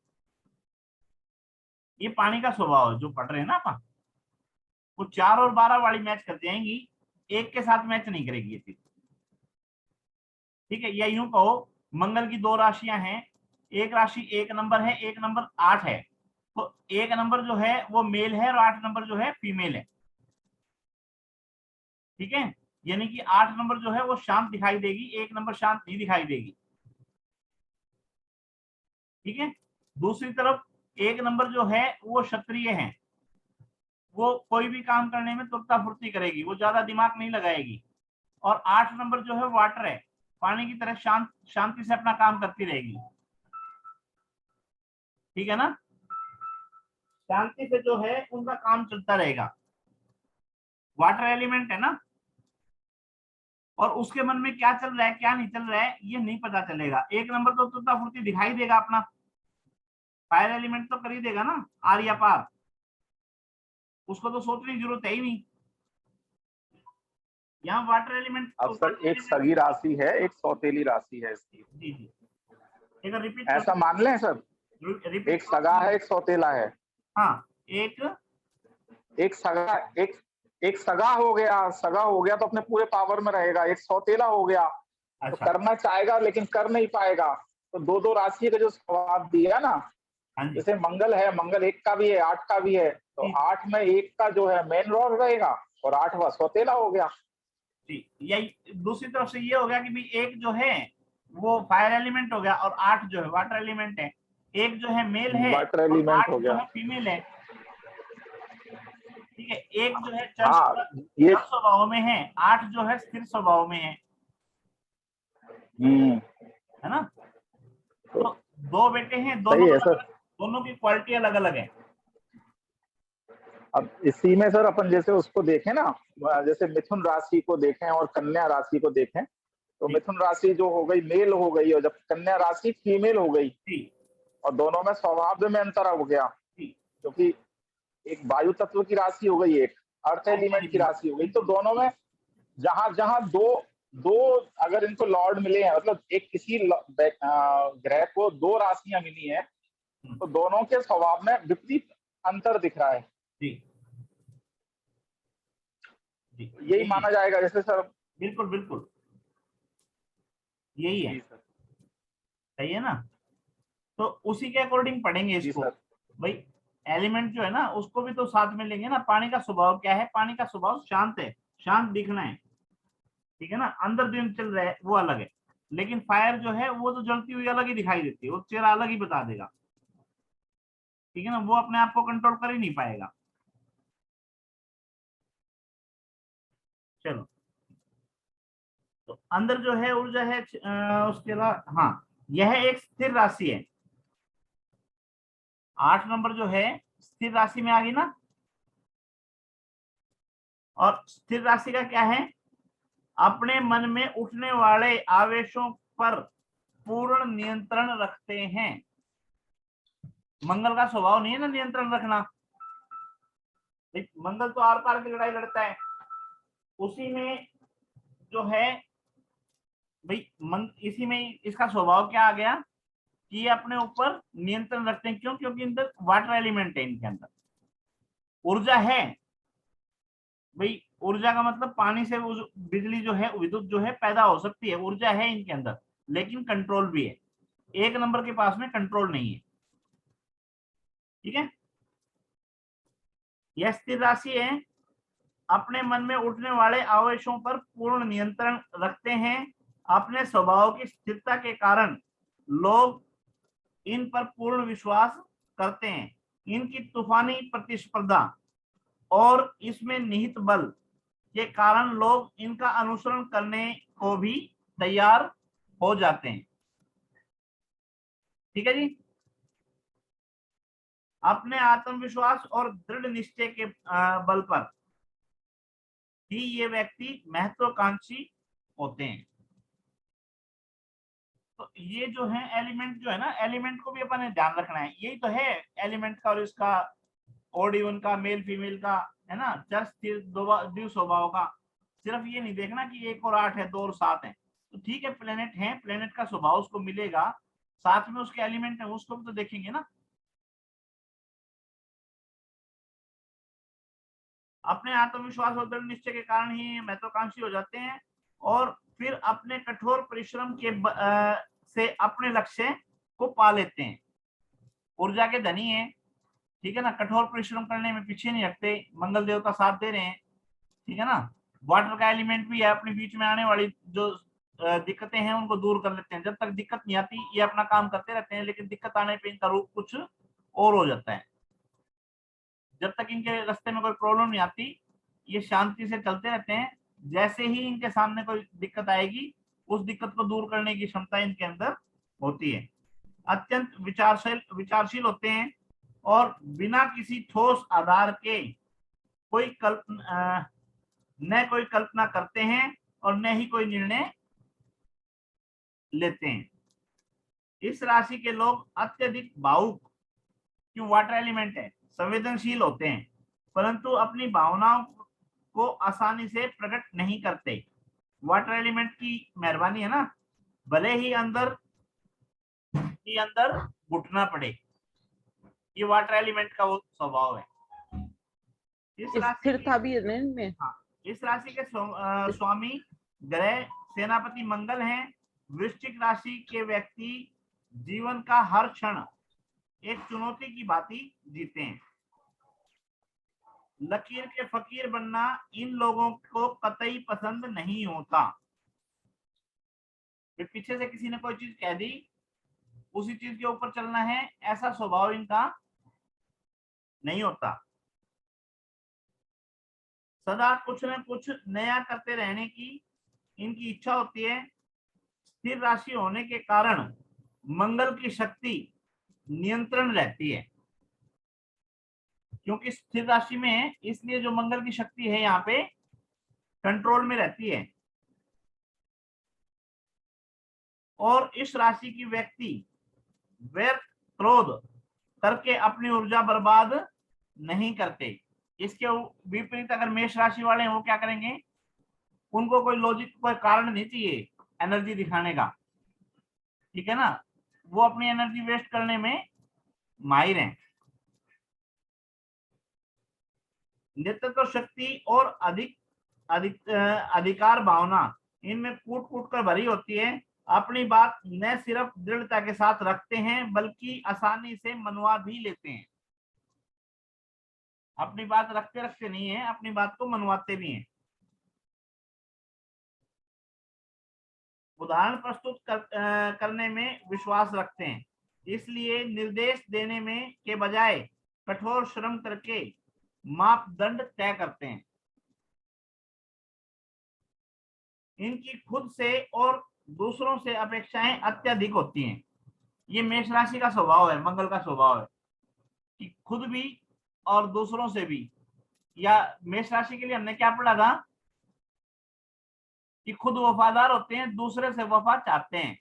ये पानी का स्वभाव है जो पढ़ रहे हैं ना अपन, वो 4 और 12 वाली मैच कर जाएंगी, एक के साथ मैच नहीं करेगी ये चीज, ठीक है। या यूं कहो मंगल की 2 राशियां हैं, एक राशि 1 नंबर है, 1 नंबर 8 है, तो 1 नंबर जो है वो मेल है और 8 नंबर जो है फीमेल है, ठीक है। यानी कि 8 नंबर जो है वो शांत दिखाई देगी, 1 नंबर शांत नहीं दिखाई देगी, ठीक है। दूसरी तरफ 1 नंबर जो है वो क्षत्रिय है, वो कोई भी काम करने में तुरता फुर्ती करेगी, वो ज्यादा दिमाग नहीं लगाएगी। और 8 नंबर जो है वाटर है, पानी की तरह शांति से अपना काम करती रहेगी, ठीक है ना। शांति से जो है उनका काम चलता रहेगा, वाटर एलिमेंट है ना। और उसके मन में क्या चल रहा है क्या नहीं चल रहा है ये नहीं पता चलेगा। 1 नंबर तो तुरता फुर्ती दिखाई देगा अपना, फायर एलिमेंट तो कर ही देगा ना, आर या पार, उसको तो सोचने की जरूरत है ही नहीं। यहाँ वाटर एलिमेंट अब सर एक सगी राशि है, एक सौतेली राशि है इसकी। जी जी, एक रिपीट ऐसा मान लें सर, एक सगा है एक सौतेला है। हाँ, एक सगा हो गया तो अपने पूरे पावर में रहेगा। एक सौतेला हो गया तो करना चाहेगा लेकिन कर नहीं पाएगा। तो 2 राशि का जो स्वभाव दिया ना, जैसे मंगल है, मंगल 1 का भी है 8 का भी है, तो 8 में 1 का जो है मेन रोल रहेगा और 8वां सौतेला हो गया। यही दूसरी तरफ से ये हो गया कि भी 1 जो है वो फायर एलिमेंट हो गया और 8 जो है वाटर एलिमेंट है। 1 जो है मेल है, वाटर एलिमेंट हो गया, फीमेल है, ठीक है। 1 जो है ये स्वभाव में है, 8 जो है स्थिर स्वभाव में है ना। तो 2 बेटे हैं, दोनों की क्वालिटी अलग अलग है। अब इसी में सर अपन जैसे उसको देखें ना, जैसे मिथुन राशि को देखें और कन्या राशि को देखें, तो मिथुन राशि जो हो गई मेल हो गई और जब कन्या राशि फीमेल हो गई, और दोनों में स्वभाव में अंतर हो गया, क्योंकि एक वायु तत्व की राशि हो गई, एक अर्थ एलिमेंट की राशि हो गई। तो दोनों में जहां दो अगर इनको लॉर्ड मिले हैं, मतलब एक किसी ग्रह को 2 राशियां मिली हैं, तो दोनों के स्वभाव में विपरीत अंतर दिख रहा है। यही माना जाएगा जैसे सर। बिल्कुल बिल्कुल यही है, सही है ना। तो उसी के अकॉर्डिंग पढ़ेंगे इसको भाई। एलिमेंट जो है ना उसको भी तो साथ में लेंगे ना। पानी का स्वभाव क्या है? पानी का स्वभाव शांत है, शांत दिखना है, ठीक है ना। अंदर दिन चल रहा है वो अलग है, लेकिन फायर जो है वो तो जलती हुई अलग ही दिखाई देती है, वो चेहरा अलग ही बता देगा, ठीक है ना। वो अपने आप को कंट्रोल कर ही नहीं पाएगा। चलो, तो अंदर जो है ऊर्जा है उसके अलावा, हाँ, यह एक स्थिर राशि है। 8 नंबर जो है स्थिर राशि में आ गई ना। और स्थिर राशि का क्या है? अपने मन में उठने वाले आवेशों पर पूर्ण नियंत्रण रखते हैं। मंगल का स्वभाव नहीं है ना नियंत्रण रखना। मंगल तो आर पार की लड़ाई लड़ता है, उसी में जो है भाई इसी में इसका स्वभाव क्या आ गया कि ये अपने ऊपर नियंत्रण रखते हैं। क्यों? क्योंकि अंदर वाटर एलिमेंट है, इनके अंदर ऊर्जा है भाई। ऊर्जा का मतलब पानी से बिजली जो है, विद्युत जो है पैदा हो सकती है, ऊर्जा है इनके अंदर, लेकिन कंट्रोल भी है। एक नंबर के पास में कंट्रोल नहीं है। ठीक है, यह स्थिर राशि है, अपने मन में उठने वाले आवेशों पर पूर्ण नियंत्रण रखते हैं। अपने स्वभाव की स्थिरता के कारण लोग इन पर पूर्ण विश्वास करते हैं। इनकी तूफानी प्रतिस्पर्धा और इसमें निहित बल के कारण लोग इनका अनुसरण करने को भी तैयार हो जाते हैं। ठीक है जी। अपने आत्मविश्वास और दृढ़ निश्चय के बल पर ही ये व्यक्ति महत्वाकांक्षी होते हैं। तो ये जो है एलिमेंट जो है ना, एलिमेंट को भी अपन ने ध्यान रखना है। यही तो है एलिमेंट का और इसका ओड इवन का, मेल फीमेल का, है ना, जस्ट द्विव स्वभाव का। सिर्फ ये नहीं देखना कि 1 और 8 है, 2 और 7 है। तो ठीक है, प्लेनेट है, प्लेनेट का स्वभाव उसको मिलेगा, साथ में उसके एलिमेंट है, उसको भी तो देखेंगे ना। अपने आत्मविश्वास और दृढ़ निश्चय के कारण ही महत्वाकांक्षी हो जाते हैं और फिर अपने कठोर परिश्रम के से अपने लक्ष्य को पा लेते हैं। ऊर्जा के धनी है, ठीक है ना, कठोर परिश्रम करने में पीछे नहीं हटते, मंगल देवता साथ दे रहे हैं। ठीक है ना, वाटर का एलिमेंट भी है, अपने बीच में आने वाली जो दिक्कतें हैं उनको दूर कर लेते हैं। जब तक दिक्कत नहीं आती ये अपना काम करते रहते हैं, लेकिन दिक्कत आने पे इनका रूप कुछ और हो जाता है। जब तक इनके रास्ते में कोई प्रॉब्लम नहीं आती ये शांति से चलते रहते हैं। जैसे ही इनके सामने कोई दिक्कत आएगी उस दिक्कत को दूर करने की क्षमता इनके अंदर होती है। अत्यंत विचारशील होते हैं और बिना किसी ठोस आधार के कोई कल्पना करते हैं और न ही कोई निर्णय लेते हैं। इस राशि के लोग अत्यधिक भावुक, क्यों वाटर एलिमेंट है, संवेदनशील होते हैं, परंतु अपनी भावनाओं को आसानी से प्रकट नहीं करते। वाटर एलिमेंट की मेहरबानी है ना, भले ही अंदर घुटना पड़े, ये वाटर एलिमेंट का वो स्वभाव है। स्थिरता भी है इनमें। हाँ, इस राशि के स्वामी ग्रह सेनापति मंगल हैं। वृश्चिक राशि के व्यक्ति जीवन का हर क्षण एक चुनौती की भांति जीते हैं। लकीर के फकीर बनना इन लोगों को कतई पसंद नहीं होता। फिर पीछे से किसी ने कोई चीज कह दी, उसी चीज के ऊपर चलना है, ऐसा स्वभाव इनका नहीं होता। सदा कुछ न कुछ नया करते रहने की इनकी इच्छा होती है। स्थिर राशि होने के कारण मंगल की शक्ति नियंत्रण रहती है, क्योंकि स्थिर राशि में है इसलिए जो मंगल की शक्ति है यहाँ पे कंट्रोल में रहती है। और इस राशि की व्यक्ति व्यर्थ क्रोध करके अपनी ऊर्जा बर्बाद नहीं करते। इसके विपरीत अगर मेष राशि वाले हैं वो क्या करेंगे, उनको कोई लॉजिक, कोई कारण नहीं चाहिए एनर्जी दिखाने का। ठीक है ना, वो अपनी एनर्जी वेस्ट करने में माहिर हैं। नेतृत्व शक्ति और अधिकार भावना इनमें कूट कूट कर भरी होती है। अपनी बात न सिर्फ दृढ़ता के साथ रखते हैं बल्कि आसानी से मनवा भी लेते हैं। अपनी बात रखते रखते नहीं है, अपनी बात को मनवाते भी हैं। उदाहरण प्रस्तुत करने में विश्वास रखते हैं, इसलिए निर्देश देने में के बजाय कठोर श्रम करके मापदंड तय करते हैं। इनकी खुद से और दूसरों से अपेक्षाएं अत्यधिक होती हैं। ये मेष राशि का स्वभाव है, मंगल का स्वभाव है कि खुद भी और दूसरों से भी। या मेष राशि के लिए हमने क्या पढ़ा था कि खुद वफादार होते हैं, दूसरे से वफा चाहते हैं।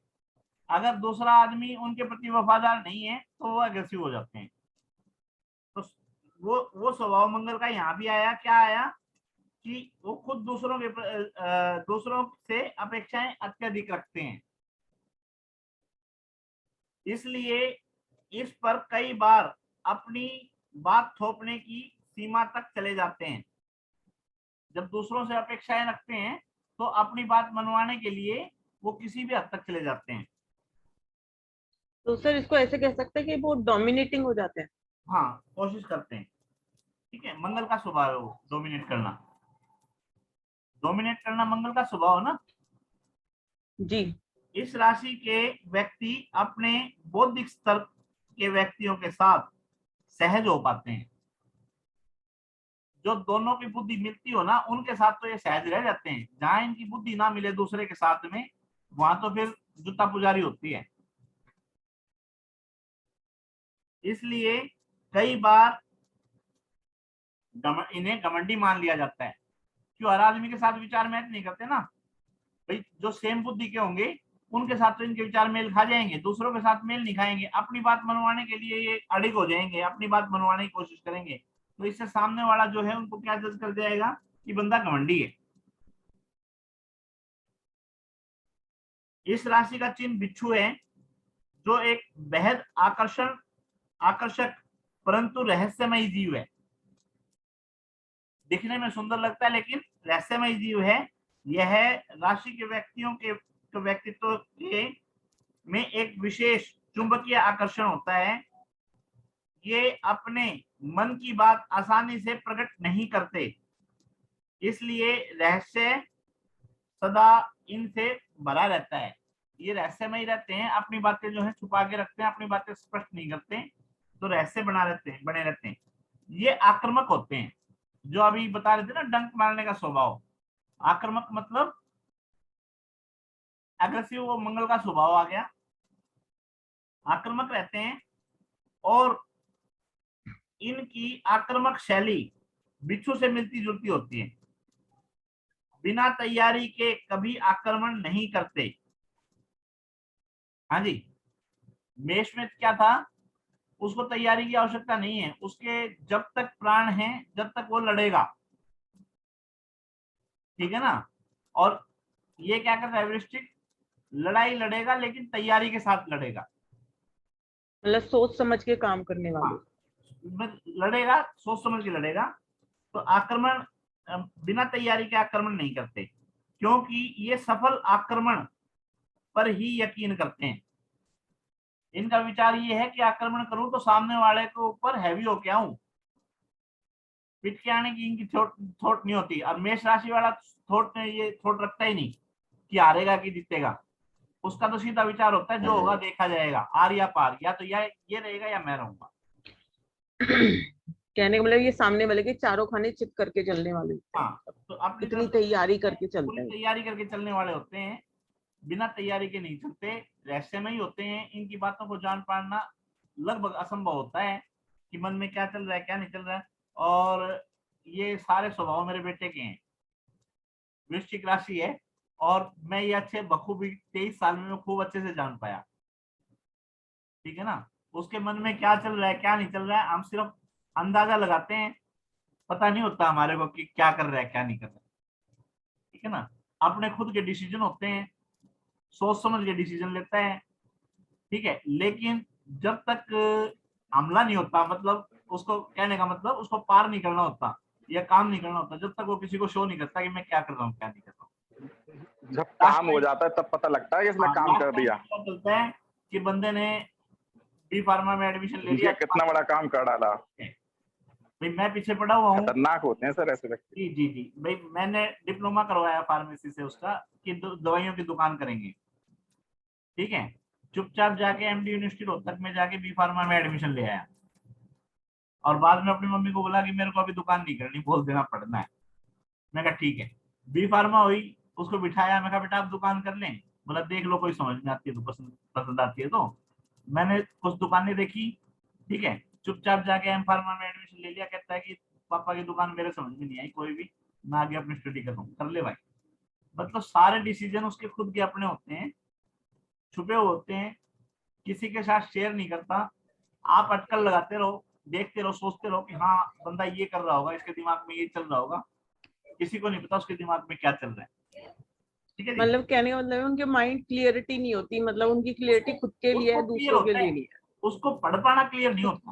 अगर दूसरा आदमी उनके प्रति वफादार नहीं है तो वो अग्रेसिव हो जाते हैं। तो वो स्वभाव मंगल का यहाँ भी आया। क्या आया कि वो खुद दूसरों से अपेक्षाएं अत्यधिक रखते हैं, इसलिए इस पर कई बार अपनी बात थोपने की सीमा तक चले जाते हैं। जब दूसरों से अपेक्षाएं रखते हैं तो अपनी बात मनवाने के लिए वो किसी भी हद तक चले जाते हैं। तो सर इसको ऐसे कह सकते हैं कि वो डोमिनेटिंग हो जाते हैं। हाँ, कोशिश करते हैं। ठीक है, मंगल का स्वभाव है वो डोमिनेट करना। डोमिनेट करना मंगल का स्वभाव है ना जी। इस राशि के व्यक्ति अपने बौद्धिक स्तर के व्यक्तियों के साथ सहज हो पाते हैं। जो दोनों की बुद्धि मिलती हो ना उनके साथ तो ये सहज रह जाते हैं। जहां इनकी बुद्धि ना मिले दूसरे के साथ में, वहां तो फिर जूता पुजारी होती है। इसलिए कई बार इन्हें घमंडी मान लिया जाता है। क्यों? हर आदमी के साथ विचार मैच नहीं करते ना भाई। जो सेम बुद्धि के होंगे उनके साथ तो इनके विचार मेल खा जाएंगे, दूसरों के साथ मेल नहीं खाएंगे। अपनी बात मनवाने के लिए ये अड़िग हो जाएंगे, अपनी बात मनवाने की कोशिश करेंगे। तो इससे सामने वाला जो है उनको क्या जज कर जाएगा कि बंदा घमंडी है। इस राशि का चिन्ह बिच्छू है, जो एक बेहद आकर्षक परंतु रहस्यमय जीव है। दिखने में सुंदर लगता है लेकिन रहस्यमय जीव है। यह राशि के व्यक्तियों के व्यक्तित्व के में एक विशेष चुंबकीय आकर्षण होता है। ये अपने मन की बात आसानी से प्रकट नहीं करते, इसलिए रहस्य सदा इनसे भरा रहता है। ये रहस्यमय रहते हैं, अपनी बातें जो है छुपा के रखते हैं, अपनी बातें स्पष्ट नहीं करते, तो रहस्य बने रहते हैं। ये आक्रामक होते हैं, जो अभी बता रहे थे ना डंक मारने का स्वभाव। आक्रामक मतलब एग्रेसिव, वो मंगल का स्वभाव आ गया। आक्रामक रहते हैं और इनकी आक्रामक शैली बिच्छू से मिलती जुलती होती है। बिना तैयारी के कभी आक्रमण नहीं करते। हाँ जी, मेष में क्या था, उसको तैयारी की आवश्यकता नहीं है। उसके जब तक प्राण है जब तक वो लड़ेगा। ठीक है ना। और ये क्या करता है, वृश्चिक लड़ाई लड़ेगा लेकिन तैयारी के साथ लड़ेगा। मतलब सोच समझ के काम करने वाले। लड़ेगा, सोच समझ के लड़ेगा। तो आक्रमण बिना तैयारी के आक्रमण नहीं करते, क्योंकि ये सफल आक्रमण पर ही यकीन करते हैं। इनका विचार ये है कि आक्रमण करूं तो सामने वाले के ऊपर हैवी होके आऊं, पिट के आने की इनकी थोट नहीं होती। और मेष राशि वाला थोट ये थोट रखता ही नहीं कि हारेगा कि जीतेगा। उसका तो सीधा विचार होता है जो होगा देखा जाएगा, आर या पार, या तो ये रहेगा या मैं रहूंगा। कहने का मतलब ये सामने वाले के चारों खाने चित करके चलने वाले। हाँ, तो अपनी इतनी तैयारी करके चलते हैं। तैयारी करके चलने वाले होते हैं, बिना तैयारी के नहीं चलते, रहस्यमय ही होते हैं। इनकी बातों को जान पाना लगभग असंभव होता है कि मन में क्या चल रहा है क्या नहीं चल रहा है। और ये सारे स्वभाव मेरे बेटे के हैं, वृश्चिक राशि है, और मैं ये अच्छे बखूबी 23 साल में खूब अच्छे से जान पाया। ठीक है ना। उसके मन में क्या चल रहा है क्या नहीं चल रहा है हम सिर्फ अंदाजा लगाते हैं, पता नहीं होता हमारे को कि क्या कर रहा है क्या नहीं कर रहा है। ठीक है ना। अपने खुद के डिसीजन होते हैं, सोच समझ के डिसीजन लेता है। ठीक है, लेकिन जब तक हमला नहीं होता, मतलब उसको कहने का मतलब उसको पार नहीं करना होता या काम नहीं करना होता, जब तक वो किसी को शो नहीं करता कि मैं क्या कर रहा हूँ क्या नहीं कर रहा हूँ। जब काम हो जाता है तब पता लगता है कि इसने काम कर दिया। चलता है कि बंदे ने बी फार्मा में एडमिशन ले लिया, कितना बड़ा काम कर डाला। भाई मैं पीछे पड़ा हुआ हूँ। खतरनाक होते हैं सर ऐसे व्यक्ति। जी जी जी भाई, मैंने डिप्लोमा करवाया फार्मेसी से उसका कि दवाइयों की दुकान करेंगे। ठीक है, चुपचाप जाके एमडी यूनिवर्सिटी रोहतक में जाके बी फार्मा में एडमिशन ले आया, और बाद में अपनी मम्मी को बोला कि मेरे को अभी दुकान नहीं करनी, बोल देना पड़ना है। मैं कहा ठीक है, बी फार्मा हुई, उसको बिठाया, मैं कहा बेटा आप दुकान कर लें। बोला देख लो, कोई समझ में आती है तो पसंद आती है तो। मैंने कुछ दुकानें देखी। ठीक है, चुपचाप जाके एम फार्मा में एडमिशन ले लिया। कहता है कि पापा की दुकान मेरे समझ में नहीं आई कोई भी, मैं आगे अपनी स्टडी कर रहा हूँ। कर ले भाई। मतलब सारे डिसीजन उसके खुद के अपने होते हैं, छुपे हुए होते हैं, किसी के साथ शेयर नहीं करता। आप अटकल लगाते रहो, देखते रहो, सोचते रहो कि हाँ बंदा ये कर रहा होगा, इसके दिमाग में ये चल रहा होगा। किसी को नहीं पता उसके दिमाग में क्या चल रहा है। ठीक है जी। मतलब कहने का मतलब उनके माइंड क्लियरिटी नहीं होती, मतलब उनकी क्लियरिटी खुद के लिए है, दूसरों के लिए नहीं है। उसको पढ़ पाना क्लियर नहीं होता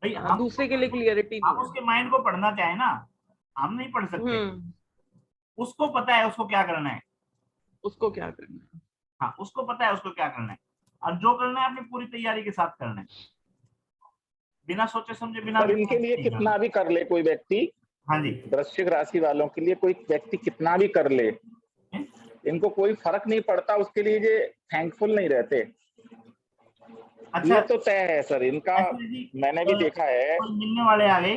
भाई। हम दूसरे के लिए क्लियरिटी नहीं हम उसके माइंड को पढ़ना चाहे ना, हम नहीं पढ़ सकते। उसको पता है उसको क्या करना है। उसको क्या करना है। हाँ, उसको पता है उसको क्या करना है। और जो करना है अपनी पूरी तैयारी के साथ करना है, बिना सोचे समझे, बिना सर इनके लिए कितना भी कर ले कोई व्यक्ति, हाँ जी, वृश्चिक राशि वालों के लिए कोई व्यक्ति कितना भी कर ले, इनको कोई फर्क नहीं पड़ता, उसके लिए ये थैंकफुल नहीं रहते। अच्छा, ये तो तय है सर इनका, मैंने भी देखा है। मिलने वाले आ गए,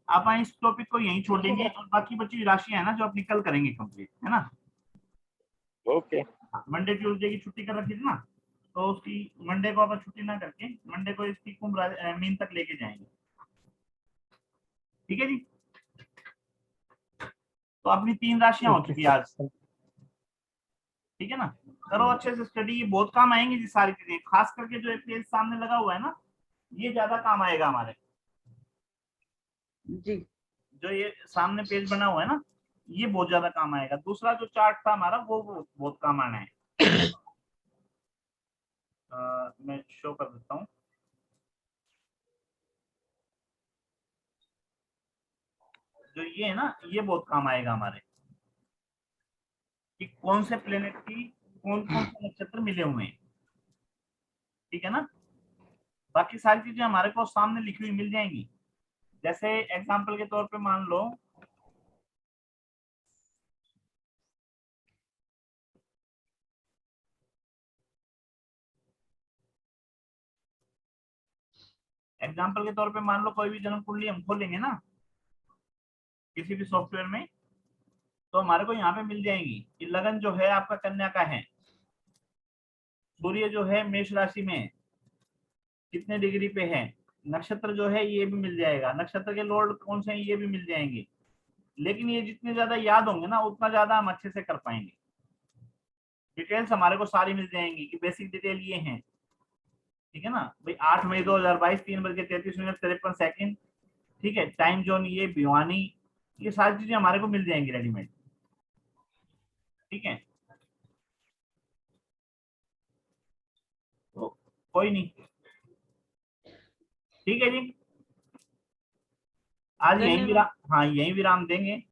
आप इस टॉपिक को यहीं छोड़ देंगे और बाकी बची राशियां है ना जो आप निकल करेंगे कंप्लीट, है ना। ओके, मंडे ट्यूसडे की छुट्टी कर रखी थी ना, तो उसकी मंडे को अपन छुट्टी ना करके मंडे को इसकी कुंभ मीन तक लेके जाएंगे, ठीक है जी। तो अपनी 3 राशियां हो चुकी आज, ठीक है ना। करो अच्छे से स्टडी, ये बहुत काम आएंगी जी सारी चीजें, खास करके जो पेज सामने लगा हुआ है ना, ये ज्यादा काम आएगा हमारे जी। जो ये सामने पेज बना हुआ है ना, ये बहुत ज्यादा काम आएगा। दूसरा जो चार्ट था हमारा वो बहुत काम आना है। मैं शो कर देता हूँ। जो ये है ना, ये बहुत काम आएगा हमारे, कि कौन से प्लेनेट की कौन कौन से नक्षत्र मिले हुए हैं, ठीक है ना। बाकी सारी चीजें हमारे को सामने लिखी हुई मिल जाएंगी। जैसे एग्जांपल के तौर पे मान लो, एग्जांपल के तौर पे मान लो कोई भी जन्म कुंडली हम खोलेंगे ना किसी भी सॉफ्टवेयर में, तो हमारे को यहाँ पे मिल जाएंगी कि लगन जो है आपका कन्या का है, सूर्य जो है मेष राशि में है, कितने डिग्री पे है, नक्षत्र जो है ये भी मिल जाएगा, नक्षत्र के लॉर्ड कौन से हैं ये भी मिल जाएंगे। लेकिन ये जितने ज्यादा याद होंगे ना उतना ज्यादा हम अच्छे से कर पाएंगे। डिटेल्स हमारे को सारी मिल जाएंगी कि बेसिक डिटेल ये हैं, ठीक है ना भाई। 8 मई 2022 3:33 ठीक है। टाइम जोन ये भिवानी, ये सारी चीजें हमारे को मिल जाएंगी रेडीमेड, ठीक है। तो कोई नहीं, ठीक है जी, आज यहीं विराम, हाँ यहीं विराम देंगे।